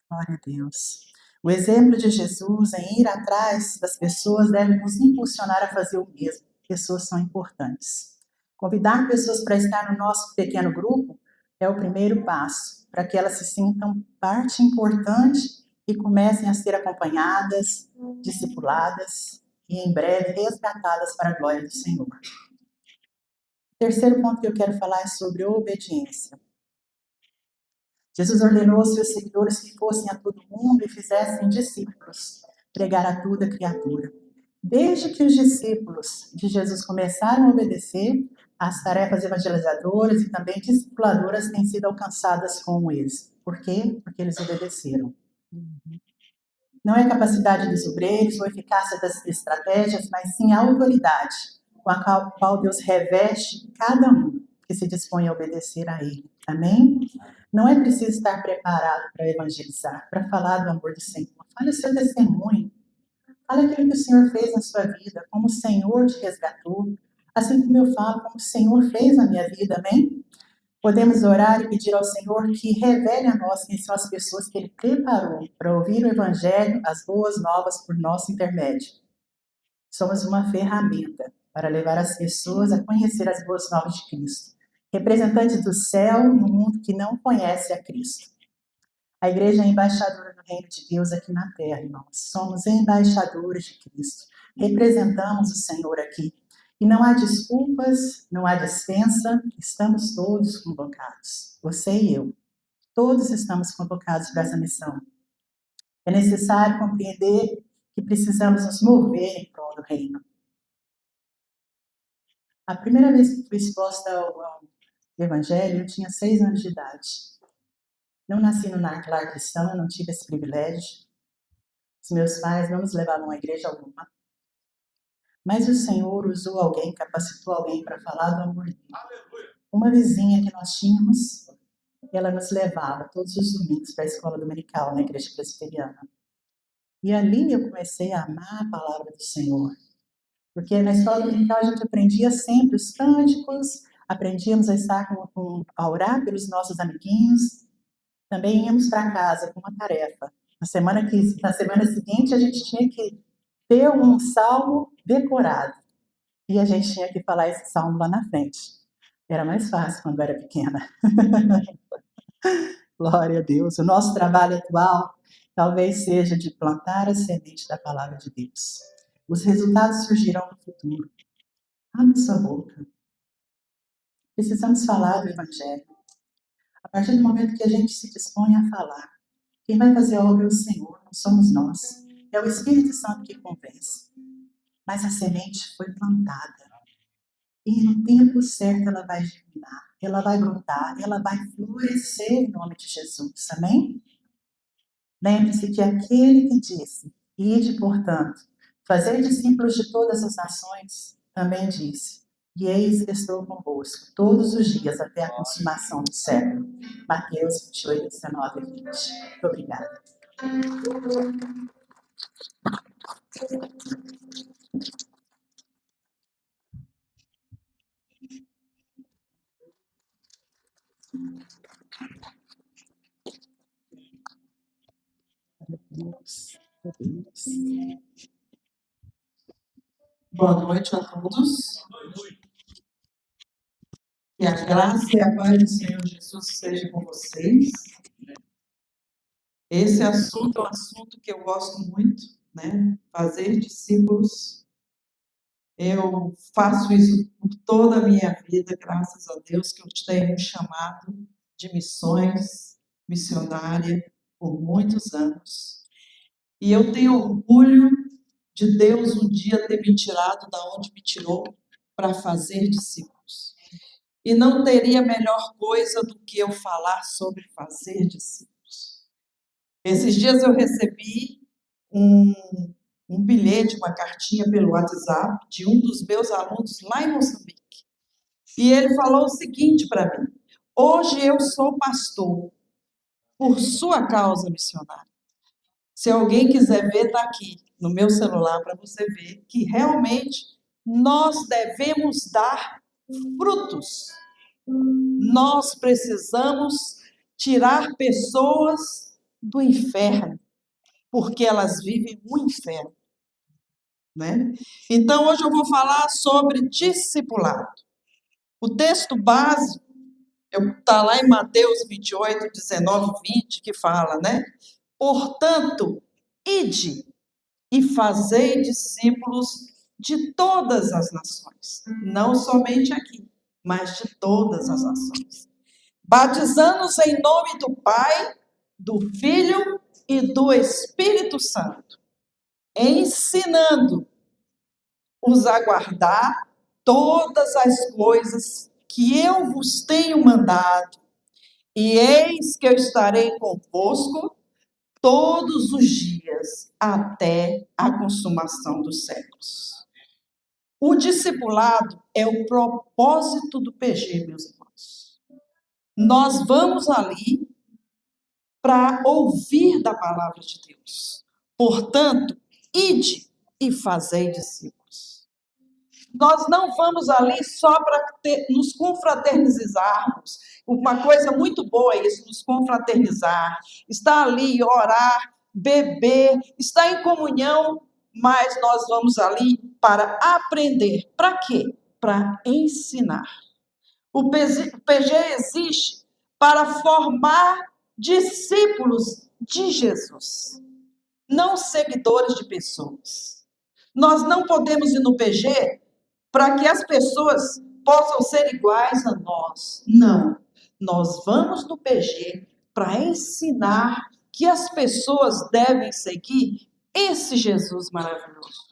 Glória a Deus. O exemplo de Jesus em ir atrás das pessoas deve nos impulsionar a fazer o mesmo. Pessoas são importantes. Convidar pessoas para estar no nosso pequeno grupo é o primeiro passo para que elas se sintam parte importante e comecem a ser acompanhadas, discipuladas e em breve resgatadas para a glória do Senhor. O terceiro ponto que eu quero falar é sobre obediência. Jesus ordenou aos seus seguidores que fossem a todo mundo e fizessem discípulos, pregar a toda criatura. Desde que os discípulos de Jesus começaram a obedecer, as tarefas evangelizadoras e também discipuladoras têm sido alcançadas com êxito. Por quê? Porque eles obedeceram. Não é a capacidade dos obreiros ou a eficácia das estratégias, mas sim a autoridade com a qual Deus reveste cada um que se dispõe a obedecer a Ele. Amém? Não é preciso estar preparado para evangelizar, para falar do amor do Senhor. Fale o seu testemunho. Fale aquilo que o Senhor fez na sua vida, como o Senhor te resgatou. Assim como eu falo, como o Senhor fez na minha vida, amém? Podemos orar e pedir ao Senhor que revele a nós quem são as pessoas que Ele preparou para ouvir o Evangelho, as boas novas por nosso intermédio. Somos uma ferramenta para levar as pessoas a conhecer as boas novas de Cristo. Representantes do céu no mundo que não conhece a Cristo. A igreja é embaixadora do reino de Deus aqui na terra, irmãos. Somos embaixadores de Cristo. Representamos o Senhor aqui. E não há desculpas, não há dispensa, estamos todos convocados. Você e eu. Todos estamos convocados para essa missão. É necessário compreender que precisamos nos mover em prol do reino. A primeira vez que fui exposta ao Evangelho, eu tinha 6 anos de idade. Não nasci no lar cristão, eu não tive esse privilégio. Os meus pais não nos levavam a igreja alguma. Mas o Senhor usou alguém, capacitou alguém para falar do amor dele. Uma vizinha que nós tínhamos, ela nos levava todos os domingos para a escola dominical, na igreja presbiteriana. E ali eu comecei a amar a palavra do Senhor. Porque na escola dominical a gente aprendia sempre os cânticos, aprendíamos a estar a orar pelos nossos amiguinhos. Também íamos para casa com uma tarefa. Na semana seguinte a gente tinha que ter um salmo decorado. E a gente tinha que falar esse salmo lá na frente. Era mais fácil quando eu era pequena. Glória a Deus. O nosso trabalho atual talvez seja de plantar a semente da palavra de Deus. Os resultados surgirão no futuro. Abre sua boca. Precisamos falar do Evangelho. A partir do momento que a gente se dispõe a falar, quem vai fazer a obra é o Senhor, não somos nós. É o Espírito Santo que convence. Mas a semente foi plantada. E no tempo certo ela vai germinar, ela vai brotar, ela vai florescer em nome de Jesus. Amém? Lembre-se que aquele que disse, ide, portanto, fazer discípulos de todas as nações, também disse, E eis que estou convosco todos os dias até a consumação do século. Mateus 28, 19 e 20. Muito obrigada. Boa noite a todos. Que a graça e a paz do Senhor Jesus seja com vocês. Esse assunto é um assunto que eu gosto muito, né? Fazer discípulos. Eu faço isso por toda a minha vida, graças a Deus, que eu tenho um chamado de missões, missionária, por muitos anos. E eu tenho orgulho de Deus um dia ter me tirado da onde me tirou para fazer discípulos. E não teria melhor coisa do que eu falar sobre fazer discípulos. Esses dias eu recebi um bilhete, uma cartinha pelo WhatsApp de um dos meus alunos lá em Moçambique. E ele falou o seguinte para mim: hoje eu sou pastor por sua causa missionária. Se alguém quiser ver, está aqui no meu celular para você ver que realmente nós devemos dar frutos. Nós precisamos tirar pessoas do inferno, porque elas vivem o inferno, né? Então, hoje eu vou falar sobre discipulado. O texto básico está lá em Mateus 28, 19 e 20, que fala, né? Portanto, ide e fazei discípulos de todas as nações, não somente aqui, mas de todas as nações, batizando-os em nome do Pai, do Filho e do Espírito Santo, ensinando-os a guardar todas as coisas que eu vos tenho mandado, e eis que eu estarei convosco todos os dias até a consumação dos séculos. O discipulado é o propósito do PG, meus irmãos. Nós vamos ali para ouvir da palavra de Deus. Portanto, ide e fazei discípulos. Nós não vamos ali só para nos confraternizarmos. Uma coisa muito boa é isso, nos confraternizar, estar ali, orar, beber, estar em comunhão, mas nós vamos ali para aprender. Para quê? Para ensinar. O PG existe para formar discípulos de Jesus, não seguidores de pessoas. Nós não podemos ir no PG para que as pessoas possam ser iguais a nós. Não. Nós vamos no PG para ensinar que as pessoas devem seguir esse Jesus maravilhoso.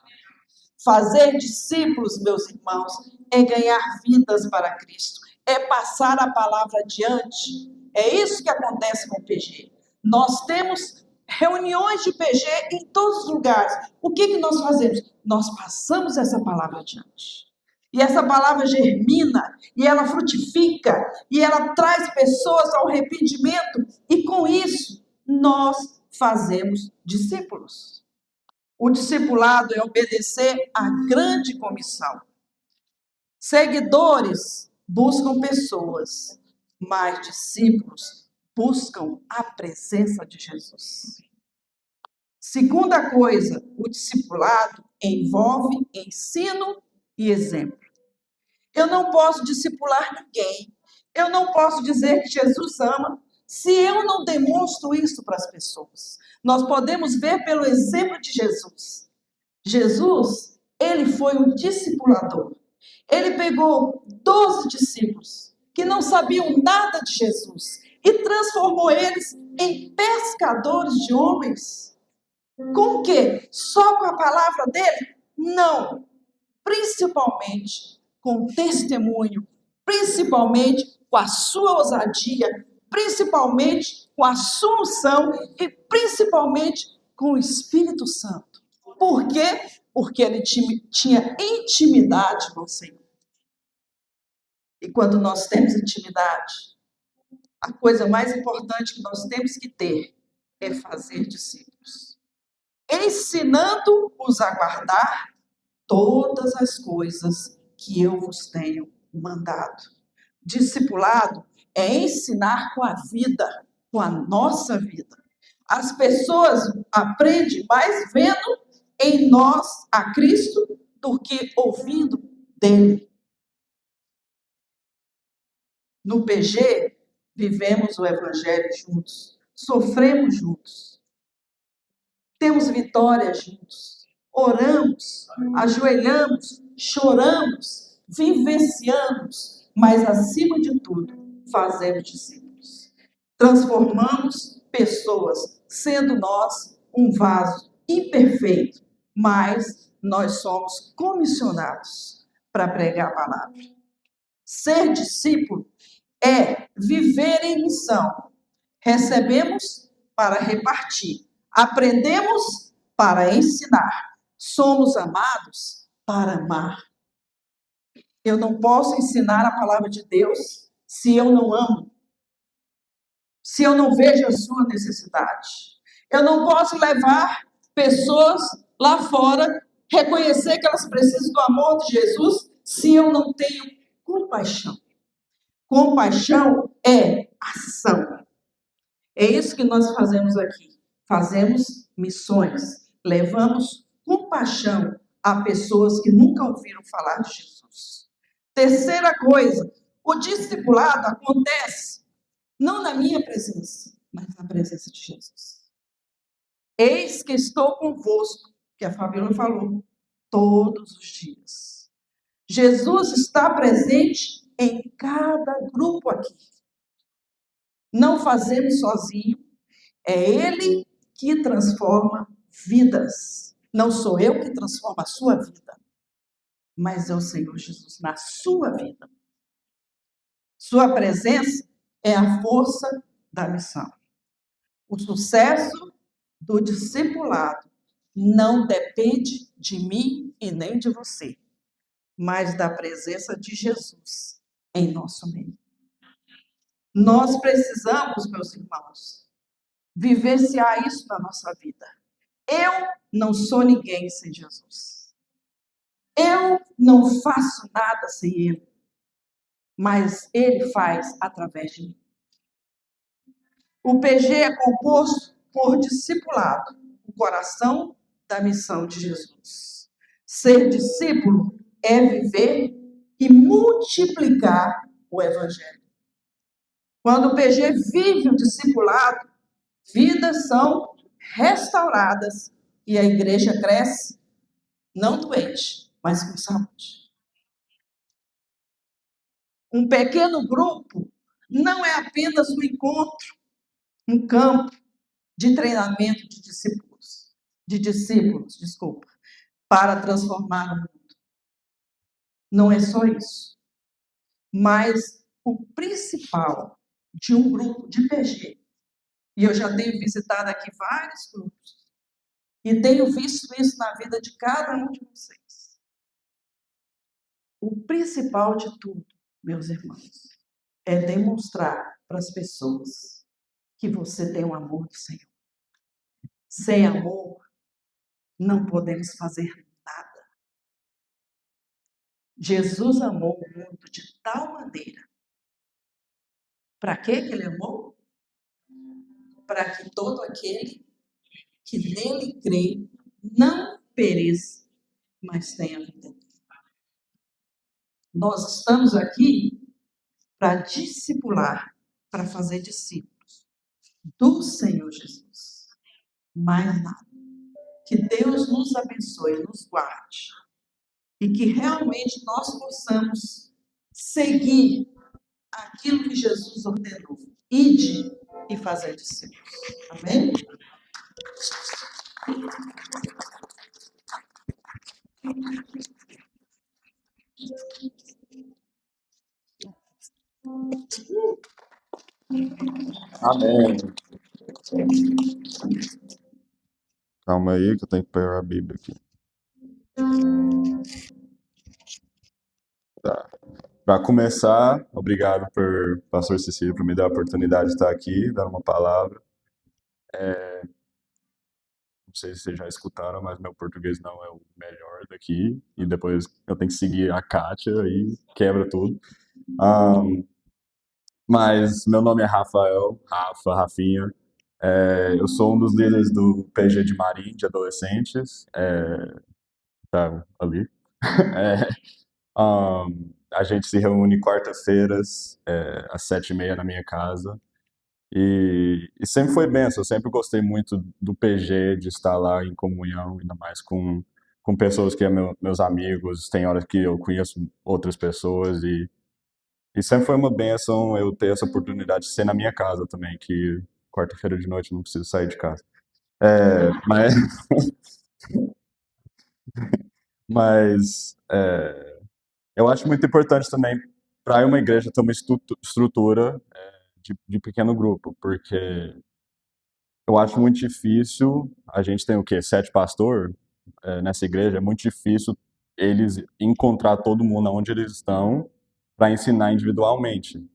Fazer discípulos, meus irmãos, é ganhar vidas para Cristo, é passar a palavra adiante. É isso que acontece com o PG. Nós temos reuniões de PG em todos os lugares. O que nós fazemos? Nós passamos essa palavra adiante. E essa palavra germina, e ela frutifica, e ela traz pessoas ao arrependimento, e com isso nós fazemos discípulos. O discipulado é obedecer à grande comissão. Seguidores buscam pessoas, mas discípulos buscam a presença de Jesus. Segunda coisa, o discipulado envolve ensino e exemplo. Eu não posso discipular ninguém, eu não posso dizer que Jesus ama se eu não demonstro isso para as pessoas. Nós podemos ver pelo exemplo de Jesus. Jesus, ele foi um discipulador. Ele pegou 12 discípulos que não sabiam nada de Jesus e transformou eles em pescadores de homens. Com o quê? Só com a palavra dele? Não. Principalmente com testemunho, principalmente com a sua ousadia, principalmente com a sua unção e principalmente com o Espírito Santo. Por quê? Porque ele tinha intimidade com o Senhor. E quando nós temos intimidade, a coisa mais importante que nós temos que ter é fazer discípulos, ensinando-os a guardar todas as coisas que eu vos tenho mandado. Discipulado é ensinar com a vida, com a nossa vida. As pessoas aprendem mais vendo em nós a Cristo do que ouvindo dele. No PG, vivemos o Evangelho juntos, sofremos juntos, temos vitórias juntos, oramos, ajoelhamos, choramos, vivenciamos, mas acima de tudo, fazemos discípulos. Transformamos pessoas, sendo nós um vaso imperfeito, mas nós somos comissionados para pregar a palavra. Ser discípulo é viver em missão. Recebemos para repartir. Aprendemos para ensinar. Somos amados para amar. Eu não posso ensinar a palavra de Deus se eu não amo. Se eu não vejo a sua necessidade. Eu não posso levar pessoas lá fora, reconhecer que elas precisam do amor de Jesus, se eu não tenho compaixão. Compaixão é ação. É isso que nós fazemos aqui. Fazemos missões. Levamos compaixão a pessoas que nunca ouviram falar de Jesus. Terceira coisa, o discipulado acontece não na minha presença, mas na presença de Jesus. Eis que estou convosco, que a Fabíola falou, todos os dias. Jesus está presente em cada grupo aqui. Não fazemos sozinho, é Ele que transforma vidas. Não sou eu que transformo a sua vida, mas é o Senhor Jesus na sua vida. Sua presença é a força da missão. O sucesso do discipulado não depende de mim e nem de você, mas da presença de Jesus em nosso meio. Nós precisamos, meus irmãos, vivenciar isso na nossa vida. Eu não sou ninguém sem Jesus. Eu não faço nada sem Ele, mas Ele faz através de mim. O PG é composto por discipulado, o coração da missão de Jesus. Ser discípulo é viver e multiplicar o Evangelho. Quando o PG vive o discipulado, vidas são restauradas e a igreja cresce, não doente, mas com saúde. Um pequeno grupo não é apenas um encontro, um campo de treinamento de discípulos, para transformar o mundo. Não é só isso. Mas o principal de um grupo de PG, e eu já tenho visitado aqui vários grupos, e tenho visto isso na vida de cada um de vocês. O principal de tudo, meus irmãos, é demonstrar para as pessoas que você tem o amor do Senhor. Sem amor, não podemos fazer nada. Jesus amou o mundo de tal maneira. Para que Ele amou? Para que todo aquele que nele crê não pereça, mas tenha vida. Nós estamos aqui para discipular, para fazer discípulos do Senhor Jesus. Mais nada. Que Deus nos abençoe, nos guarde. E que realmente nós possamos seguir aquilo que Jesus ordenou. Ide e fazer discípulos. Amém? Amém. Calma aí que eu tenho que pegar a Bíblia aqui. Tá. Para começar, obrigado por pastor Cecílio por me dar a oportunidade de estar aqui, dar uma palavra. Não sei se vocês já escutaram, mas meu português não é o melhor daqui. E depois eu tenho que seguir a Kátia e quebra tudo. Mas meu nome é Rafael, Rafinha. Eu sou um dos líderes do PG de Marim, de adolescentes. Tá ali. A gente se reúne quarta-feiras, às 7h30 na minha casa. E sempre foi benção, eu sempre gostei muito do PG, de estar lá em comunhão, ainda mais com pessoas que são meus amigos. Tem horas que eu conheço outras pessoas e sempre foi uma benção eu ter essa oportunidade de ser na minha casa também, que quarta-feira de noite eu não preciso sair de casa. Mas, mas eu acho muito importante também para uma igreja ter uma estrutura de pequeno grupo, porque eu acho muito difícil, a gente tem o quê? 7 pastores nessa igreja, é muito difícil eles encontrar todo mundo onde eles estão para ensinar individualmente.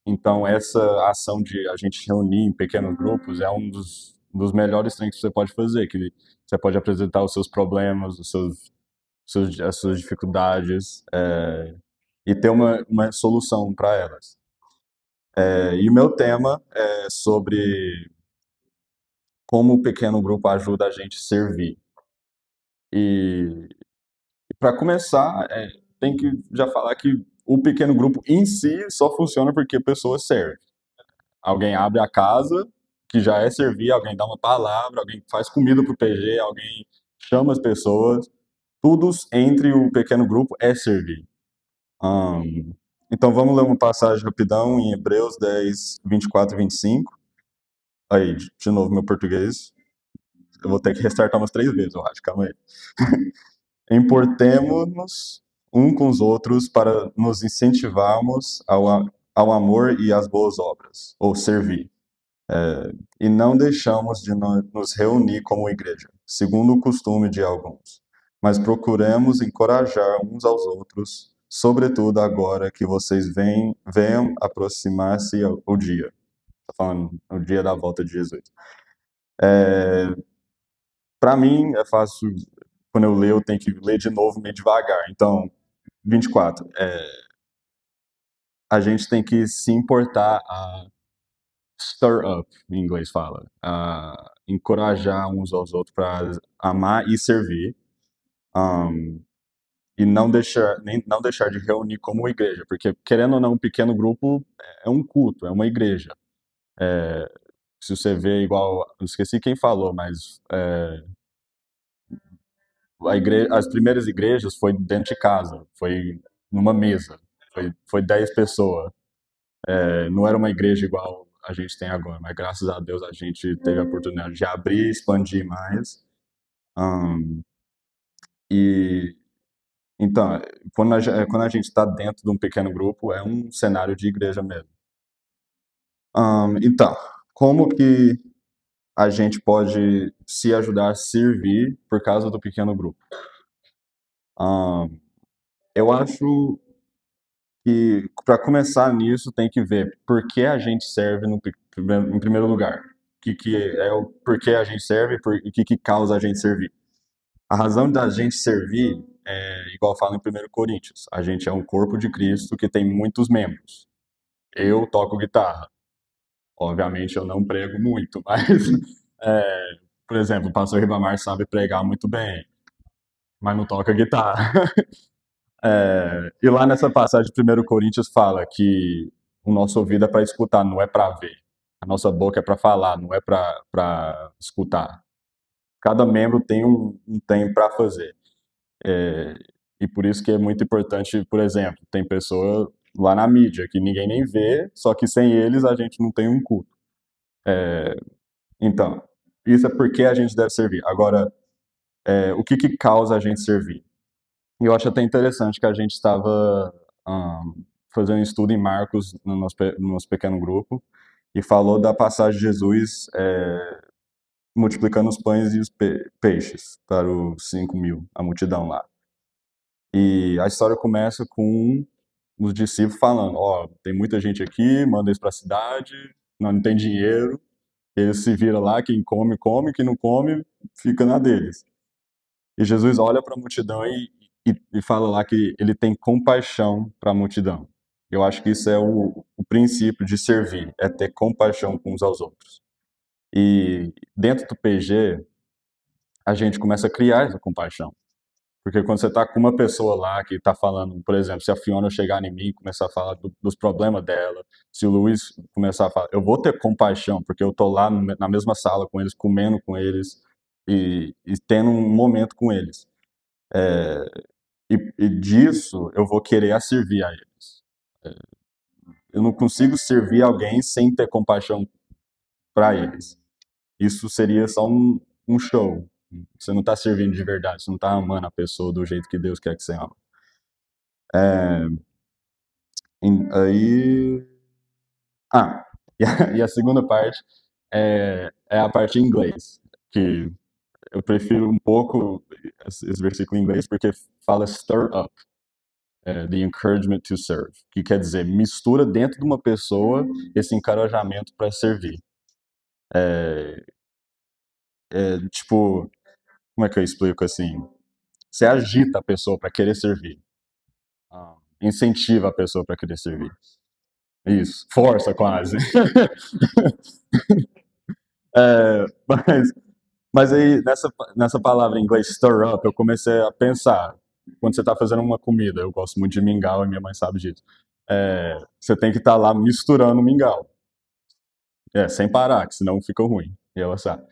Então, essa ação de a gente reunir em pequenos grupos é um dos melhores trem que você pode fazer, que você pode apresentar os seus problemas, as suas dificuldades, e ter uma solução para elas. E o meu tema é sobre como o pequeno grupo ajuda a gente a servir. E para começar, tem que já falar que o pequeno grupo em si só funciona porque a pessoa serve. Alguém abre a casa, que já é servir, alguém dá uma palavra, alguém faz comida pro PG, alguém chama as pessoas. Tudo entre o pequeno grupo é servir. Então vamos ler uma passagem rapidão em Hebreus 10, 24 e 25. Aí, de novo, meu português. Eu vou ter que restartar umas 3 vezes, eu acho. Calma aí. Importemo-nos um com os outros para nos incentivarmos ao amor e às boas obras, ou servir. E não deixamos de nos reunir como igreja, segundo o costume de alguns, mas procuremos encorajar uns aos outros, sobretudo agora que vocês venham aproximar-se o dia. Está falando o dia da volta de Jesus. Para mim, é fácil, quando eu leio, eu tenho que ler de novo meio devagar. Então, 24. A gente tem que se importar a stir up, em inglês fala, a encorajar uns aos outros para amar e servir, e não deixar de reunir como igreja, porque querendo ou não, um pequeno grupo é um culto, é uma igreja. Se você vê igual, eu esqueci quem falou, mas as primeiras igrejas foi dentro de casa, foi numa mesa, foi 10 pessoas. Não era uma igreja igual a gente tem agora, mas graças a Deus a gente teve a oportunidade de abrir, expandir mais. E então, quando a gente está dentro de um pequeno grupo, é um cenário de igreja mesmo. Então, como que a gente pode se ajudar a servir por causa do pequeno grupo? Eu acho que para começar nisso tem que ver por que a gente serve em primeiro lugar. Que é o porquê a gente serve e o que causa a gente servir. A razão da gente servir é igual fala em 1 Coríntios. A gente é um corpo de Cristo que tem muitos membros. Eu toco guitarra. Obviamente eu não prego muito, mas, por exemplo, o pastor Ribamar sabe pregar muito bem, mas não toca guitarra. E lá nessa passagem de 1 Coríntios fala que o nosso ouvido é para escutar, não é para ver. A nossa boca é para falar, não é para escutar. Cada membro tem um tempo para fazer. E por isso que é muito importante, por exemplo, tem pessoa lá na mídia que ninguém nem vê, só que sem eles a gente não tem um culto. Então, isso é porque a gente deve servir. Agora, o que causa a gente servir? E eu acho até interessante que a gente estava fazendo um estudo em Marcos no nosso pequeno grupo e falou da passagem de Jesus multiplicando os pães e os peixes para os 5.000, a multidão lá. E a história começa com os discípulos falando, ó, tem muita gente aqui, manda eles para a cidade, não tem dinheiro, eles se viram lá, quem come, come, quem não come, fica na deles. E Jesus olha para a multidão e fala lá que ele tem compaixão para a multidão. Eu acho que isso é o princípio de servir, é ter compaixão com uns aos outros. E dentro do PG, a gente começa a criar essa compaixão. Porque quando você está com uma pessoa lá que está falando, por exemplo, se a Fiona chegar em mim e começar a falar dos problemas dela, se o Luiz começar a falar, eu vou ter compaixão, porque eu estou lá na mesma sala com eles, comendo com eles e tendo um momento com eles. E disso eu vou querer a servir a eles. Eu não consigo servir alguém sem ter compaixão para eles. Isso seria só um show. Você não está servindo de verdade, você não está amando a pessoa do jeito que Deus quer que você ama. Aí. E a segunda parte é a parte em inglês, que eu prefiro um pouco esse versículo em inglês, porque fala stir up, the encouragement to serve, que quer dizer, mistura dentro de uma pessoa esse encorajamento para servir. Tipo, como é que eu explico assim? Você agita a pessoa para querer servir. Incentiva a pessoa para querer servir. Isso, força quase. Mas aí, nessa palavra em inglês, stir up, eu comecei a pensar. Quando você está fazendo uma comida, eu gosto muito de mingau e minha mãe sabe disso. Você tem que estar lá misturando o mingau. Sem parar, que senão fica ruim. E ela sabe.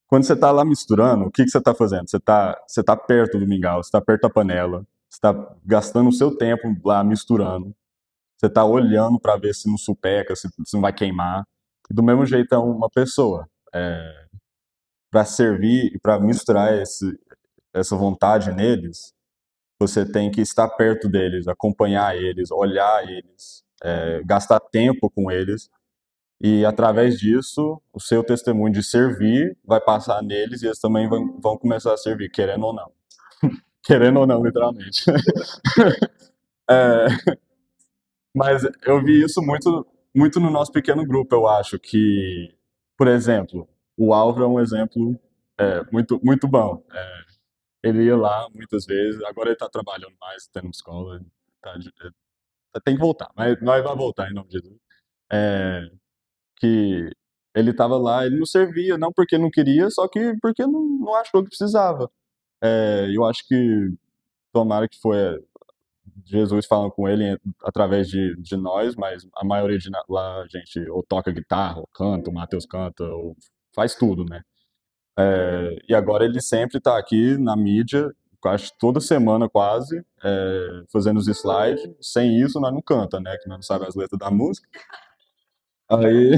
Quando você está lá misturando, o que você está fazendo? Você tá perto do mingau, você está perto da panela, você está gastando o seu tempo lá misturando. Você está olhando para ver se não supeca, se não vai queimar. E do mesmo jeito é uma pessoa. Para servir e para misturar essa vontade neles, você tem que estar perto deles, acompanhar eles, olhar eles, gastar tempo com eles. E através disso, o seu testemunho de servir vai passar neles e eles também vão começar a servir, querendo ou não. Querendo ou não, literalmente. Mas eu vi isso muito no nosso pequeno grupo, eu acho que, por exemplo, o Álvaro é um exemplo muito, muito bom. Ele ia lá muitas vezes, agora ele está trabalhando mais, tendo escola, tem que voltar, mas nós vamos voltar em nome de Jesus. Que ele estava lá, ele não servia, não porque não queria, só que porque não achou que precisava. Eu acho que tomara que foi Jesus falando com ele através de nós, mas a maioria lá a gente ou toca guitarra, ou canta, o Matheus canta, ou faz tudo, né? E agora ele sempre está aqui na mídia, acho toda semana quase, fazendo os slides. Sem isso, nós não canta, né? Que nós não sabemos as letras da música. Aí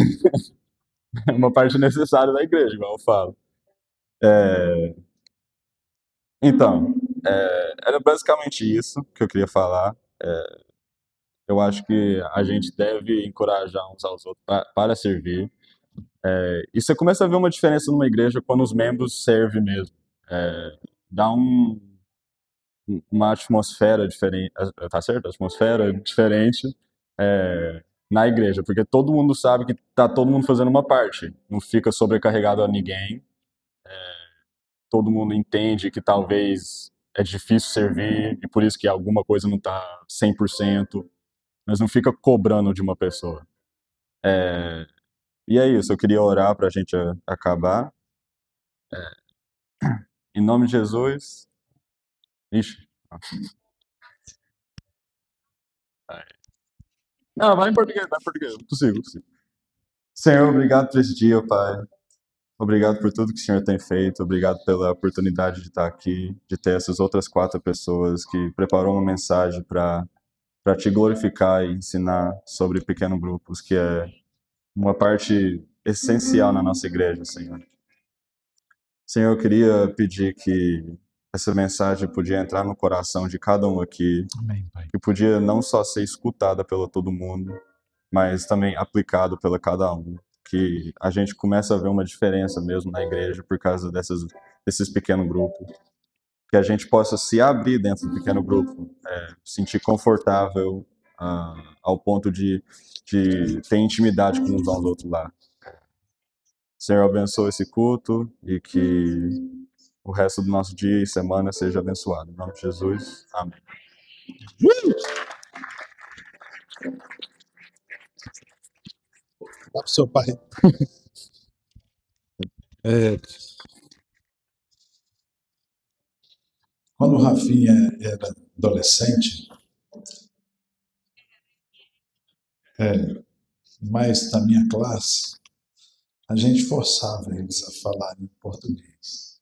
é uma parte necessária da igreja, igual eu falo. Então, era basicamente isso que eu queria falar. Eu acho que a gente deve encorajar uns aos outros para servir. E você começa a ver uma diferença numa igreja quando os membros servem mesmo. Dá uma atmosfera diferente, tá certo? Atmosfera diferente na igreja, porque todo mundo sabe que tá todo mundo fazendo uma parte, não fica sobrecarregado a ninguém. Todo mundo entende que talvez é difícil servir e por isso que alguma coisa não tá 100%, mas não fica cobrando de uma pessoa. E é isso, eu queria orar para a gente acabar. Em nome de Jesus. Ixi. Não, vai em português, não consigo. Senhor, obrigado por esse dia, Pai. Obrigado por tudo que o Senhor tem feito. Obrigado pela oportunidade de estar aqui, de ter essas outras 4 pessoas que preparou uma mensagem para te glorificar e ensinar sobre pequenos grupos, que é uma parte essencial na nossa igreja, Senhor. Senhor, eu queria pedir que essa mensagem podia entrar no coração de cada um aqui, Amém, Pai. que podia não só ser escutada pelo todo mundo, mas também aplicado pela cada um. Que a gente começa a ver uma diferença mesmo na igreja por causa desses pequenos grupos. que a gente possa se abrir dentro do pequeno grupo, sentir confortável ao ponto de ter intimidade com uns aos outros lá. O Senhor abençoe esse culto e que o resto do nosso dia e semana seja abençoado. Em nome de Jesus, amém. Dá para o seu pai. Quando o Rafinha era adolescente, mas na minha classe, a gente forçava eles a falarem português.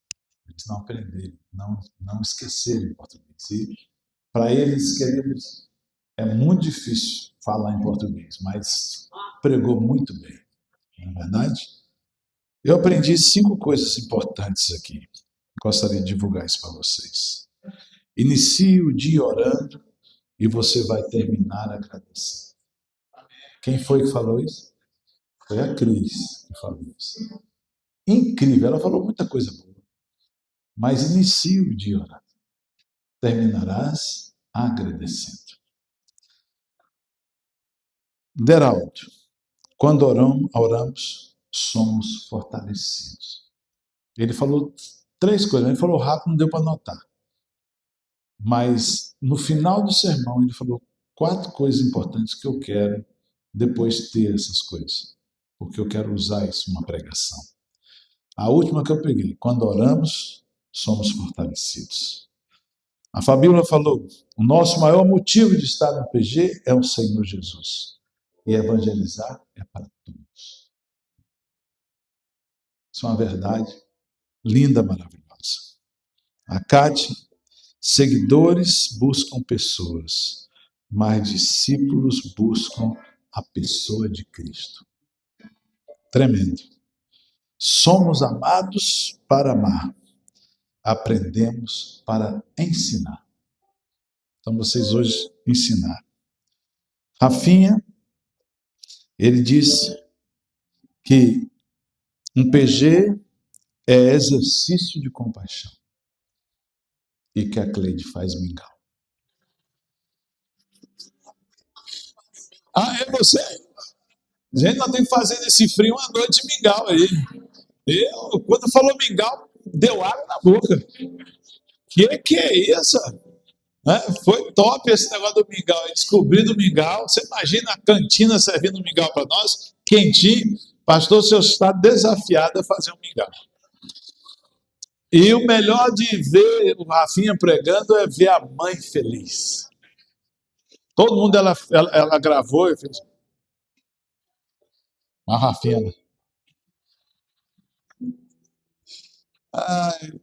Eles não aprenderem, não esquecerem português. E para eles, queridos, é muito difícil falar em português, mas pregou muito bem, não é verdade? Eu aprendi 5 coisas importantes aqui. Gostaria de divulgar isso para vocês. Inicie o dia orando e você vai terminar agradecendo. Quem foi que falou isso? Foi a Cris que falou isso. Incrível, ela falou muita coisa boa. Mas inicie o dia orando. Terminarás agradecendo. Deraldo, quando oramos, somos fortalecidos. Ele falou 3 coisas, ele falou rápido, não deu para anotar. Mas no final do sermão ele falou 4 coisas importantes que eu quero depois ter essas coisas, porque eu quero usar isso numa pregação. A última que eu peguei, quando oramos, somos fortalecidos. A Fabíola falou, o nosso maior motivo de estar no PG é o Senhor Jesus. E evangelizar é para todos. Isso é uma verdade linda, maravilhosa. A Cátia, seguidores buscam pessoas, mas discípulos buscam a pessoa de Cristo. Tremendo. Somos amados para amar. Aprendemos para ensinar. Então vocês hoje ensinaram. Rafinha, ele disse que um PG é exercício de compaixão e que a Cleide faz mingau. Ah, é você? Gente, nós temos que fazer nesse frio uma noite de mingau aí. Eu, quando falou mingau, deu água na boca. Que é isso? Foi top esse negócio do mingau. Descobri do mingau. Você imagina a cantina servindo mingau para nós, quentinho. Pastor, seu está desafiado a fazer um mingau. E o melhor de ver o Rafinha pregando é ver a mãe feliz. Todo mundo, ela gravou e fez. A Rafinha.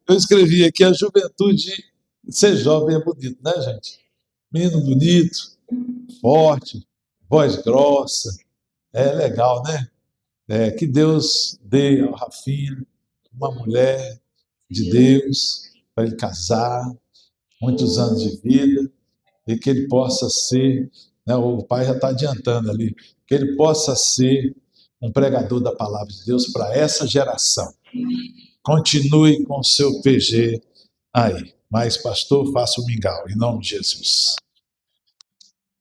Eu escrevi aqui, a juventude, ser jovem é bonito, né, gente? Menino bonito, forte, voz grossa, é legal, né? Que Deus dê ao Rafinha uma mulher de Deus, para ele casar, muitos anos de vida, e que ele possa ser, né, o pai já está adiantando ali, que ele possa ser um pregador da palavra de Deus para essa geração. Continue com o seu PG aí. Mas, pastor, faça o mingau, em nome de Jesus.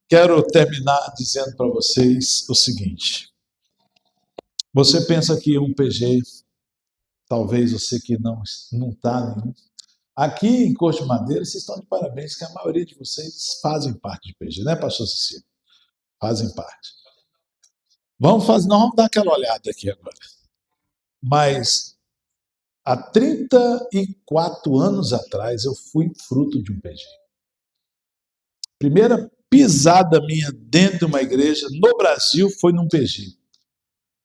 Quero terminar dizendo para vocês o seguinte. Você pensa que um PG, talvez você que não está nenhum. Aqui em Corte de Madeira, vocês estão de parabéns, que a maioria de vocês fazem parte de PG, né, pastor Cecília? Fazem parte. Nós vamos dar aquela olhada aqui agora. Mas há 34 anos atrás, eu fui fruto de um PG. Primeira pisada minha dentro de uma igreja no Brasil foi num PG.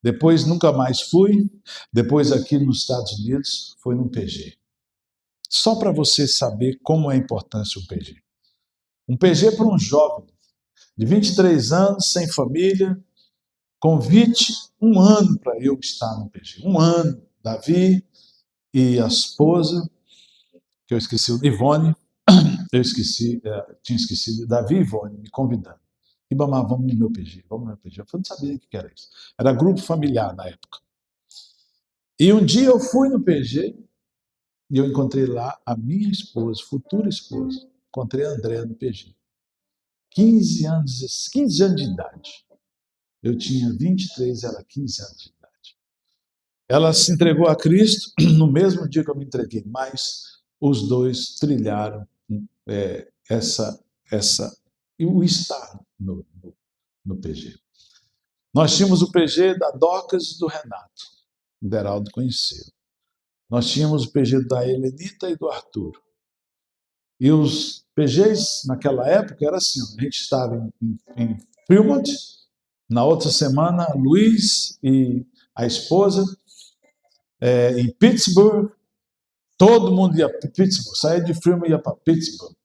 Depois nunca mais fui. Depois aqui nos Estados Unidos foi num PG. Só para você saber como é a importância do PG. Um PG para um jovem de 23 anos, sem família, convite 1 ano para eu estar no PG. 1 ano. Davi e a esposa, que eu esqueci, Ivone, tinha esquecido, Davi e Ivone me convidando. Ibamar, vamos no meu PG, vamos no meu PG. Eu não sabia o que era isso. Era grupo familiar na época. E um dia eu fui no PG e eu encontrei lá a minha esposa, futura esposa. Encontrei a Andréa no PG. 15 anos de idade. Eu tinha 23, ela 15 anos de idade. Ela se entregou a Cristo no mesmo dia que eu me entreguei, mas os dois trilharam o estar no PG. Nós tínhamos o PG da Docas e do Renato, o Deraldo conheceu. Nós tínhamos o PG da Helenita e do Arthur. E os PGs, naquela época, era assim, a gente estava em Fremont, na outra semana, Luiz e a esposa, em Pittsburgh, todo mundo ia para Pittsburgh, saía de Fremont e ia para Pittsburgh.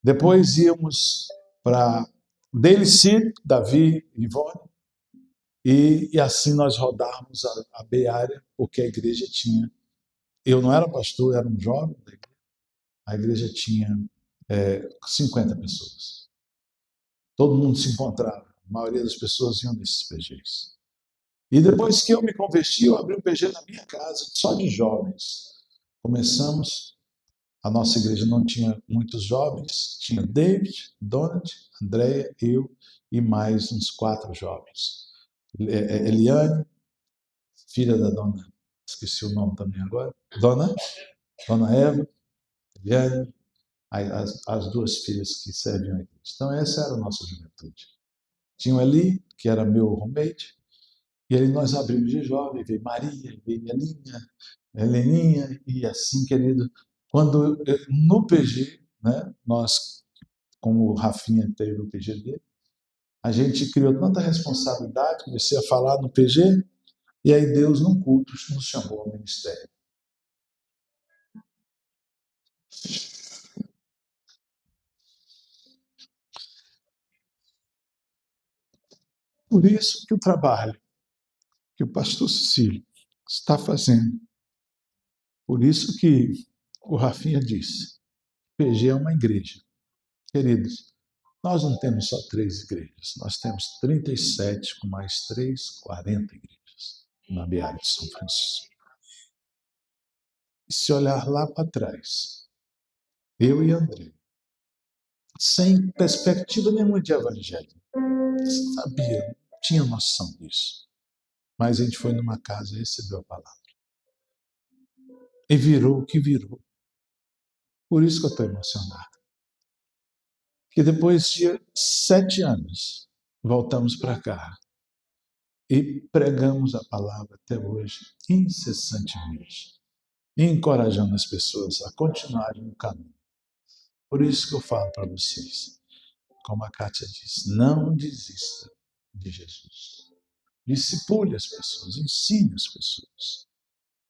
Depois íamos para Daly City, Davi e Ivone, e assim nós rodávamos a Bay Area, porque a igreja tinha... Eu não era pastor, era um jovem da igreja. A igreja tinha 50 pessoas. Todo mundo se encontrava. A maioria das pessoas iam nesses PGs. E depois que eu me converti, eu abri um PG na minha casa, só de jovens. Começamos, a nossa igreja não tinha muitos jovens, tinha David, Donald, Andréia, eu e mais uns 4 jovens. Eliane, filha da dona, esqueci o nome também agora, Dona Eva, Eliane, as 2 filhas que servem a igreja. Então, essa era a nossa juventude. Tinha o Eli, que era meu roommate, e aí nós abrimos de jovem, veio Maria, veio Elinha, Heleninha, e assim, querido, quando no PG, né, nós, como o Rafinha teve o PG dele, a gente criou tanta responsabilidade, comecei a falar no PG, e aí Deus, num culto, nos chamou ao ministério. Por isso que o trabalho que o pastor Cecílio está fazendo, por isso que o Rafinha disse, PG é uma igreja. Queridos, nós não temos só 3 igrejas, nós temos 37, com mais 3, 40 igrejas na Beária de São Francisco. E se olhar lá para trás, eu e André, sem perspectiva nenhuma de evangelho, sabia, não tinha noção disso. Mas a gente foi numa casa e recebeu a palavra. E virou o que virou. Por isso que eu estou emocionado. Que depois de 7 anos, voltamos para cá e pregamos a palavra até hoje, incessantemente, encorajando as pessoas a continuarem no caminho. Por isso que eu falo para vocês, como a Kátia diz, não desista de Jesus. Discipule as pessoas, ensine as pessoas.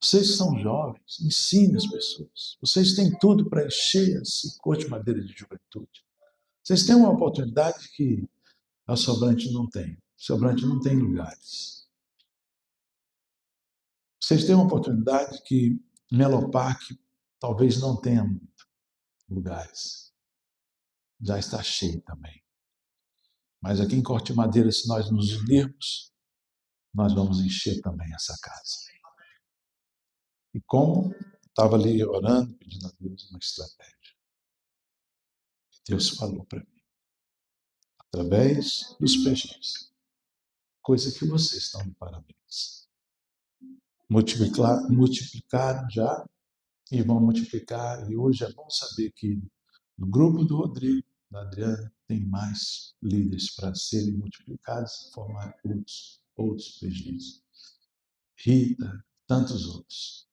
Vocês são jovens, ensine as pessoas. Vocês têm tudo para encher esse corte de madeira de juventude. Vocês têm uma oportunidade que a Sobrante não tem. Sobrante não tem lugares. Vocês têm uma oportunidade que Melopac talvez não tenha muito lugares. Já está cheio também. Mas aqui em Corte Madeira, se nós nos unirmos, nós vamos encher também essa casa. E como estava ali orando, pedindo a Deus uma estratégia. Deus falou para mim, através dos PGs, coisa que vocês estão de parabéns. Multiplicaram já e vão multiplicar. E hoje é bom saber que no grupo do Rodrigo, da Adriana, tem mais líderes para serem multiplicados e formar outros PGs. Rita, tantos outros.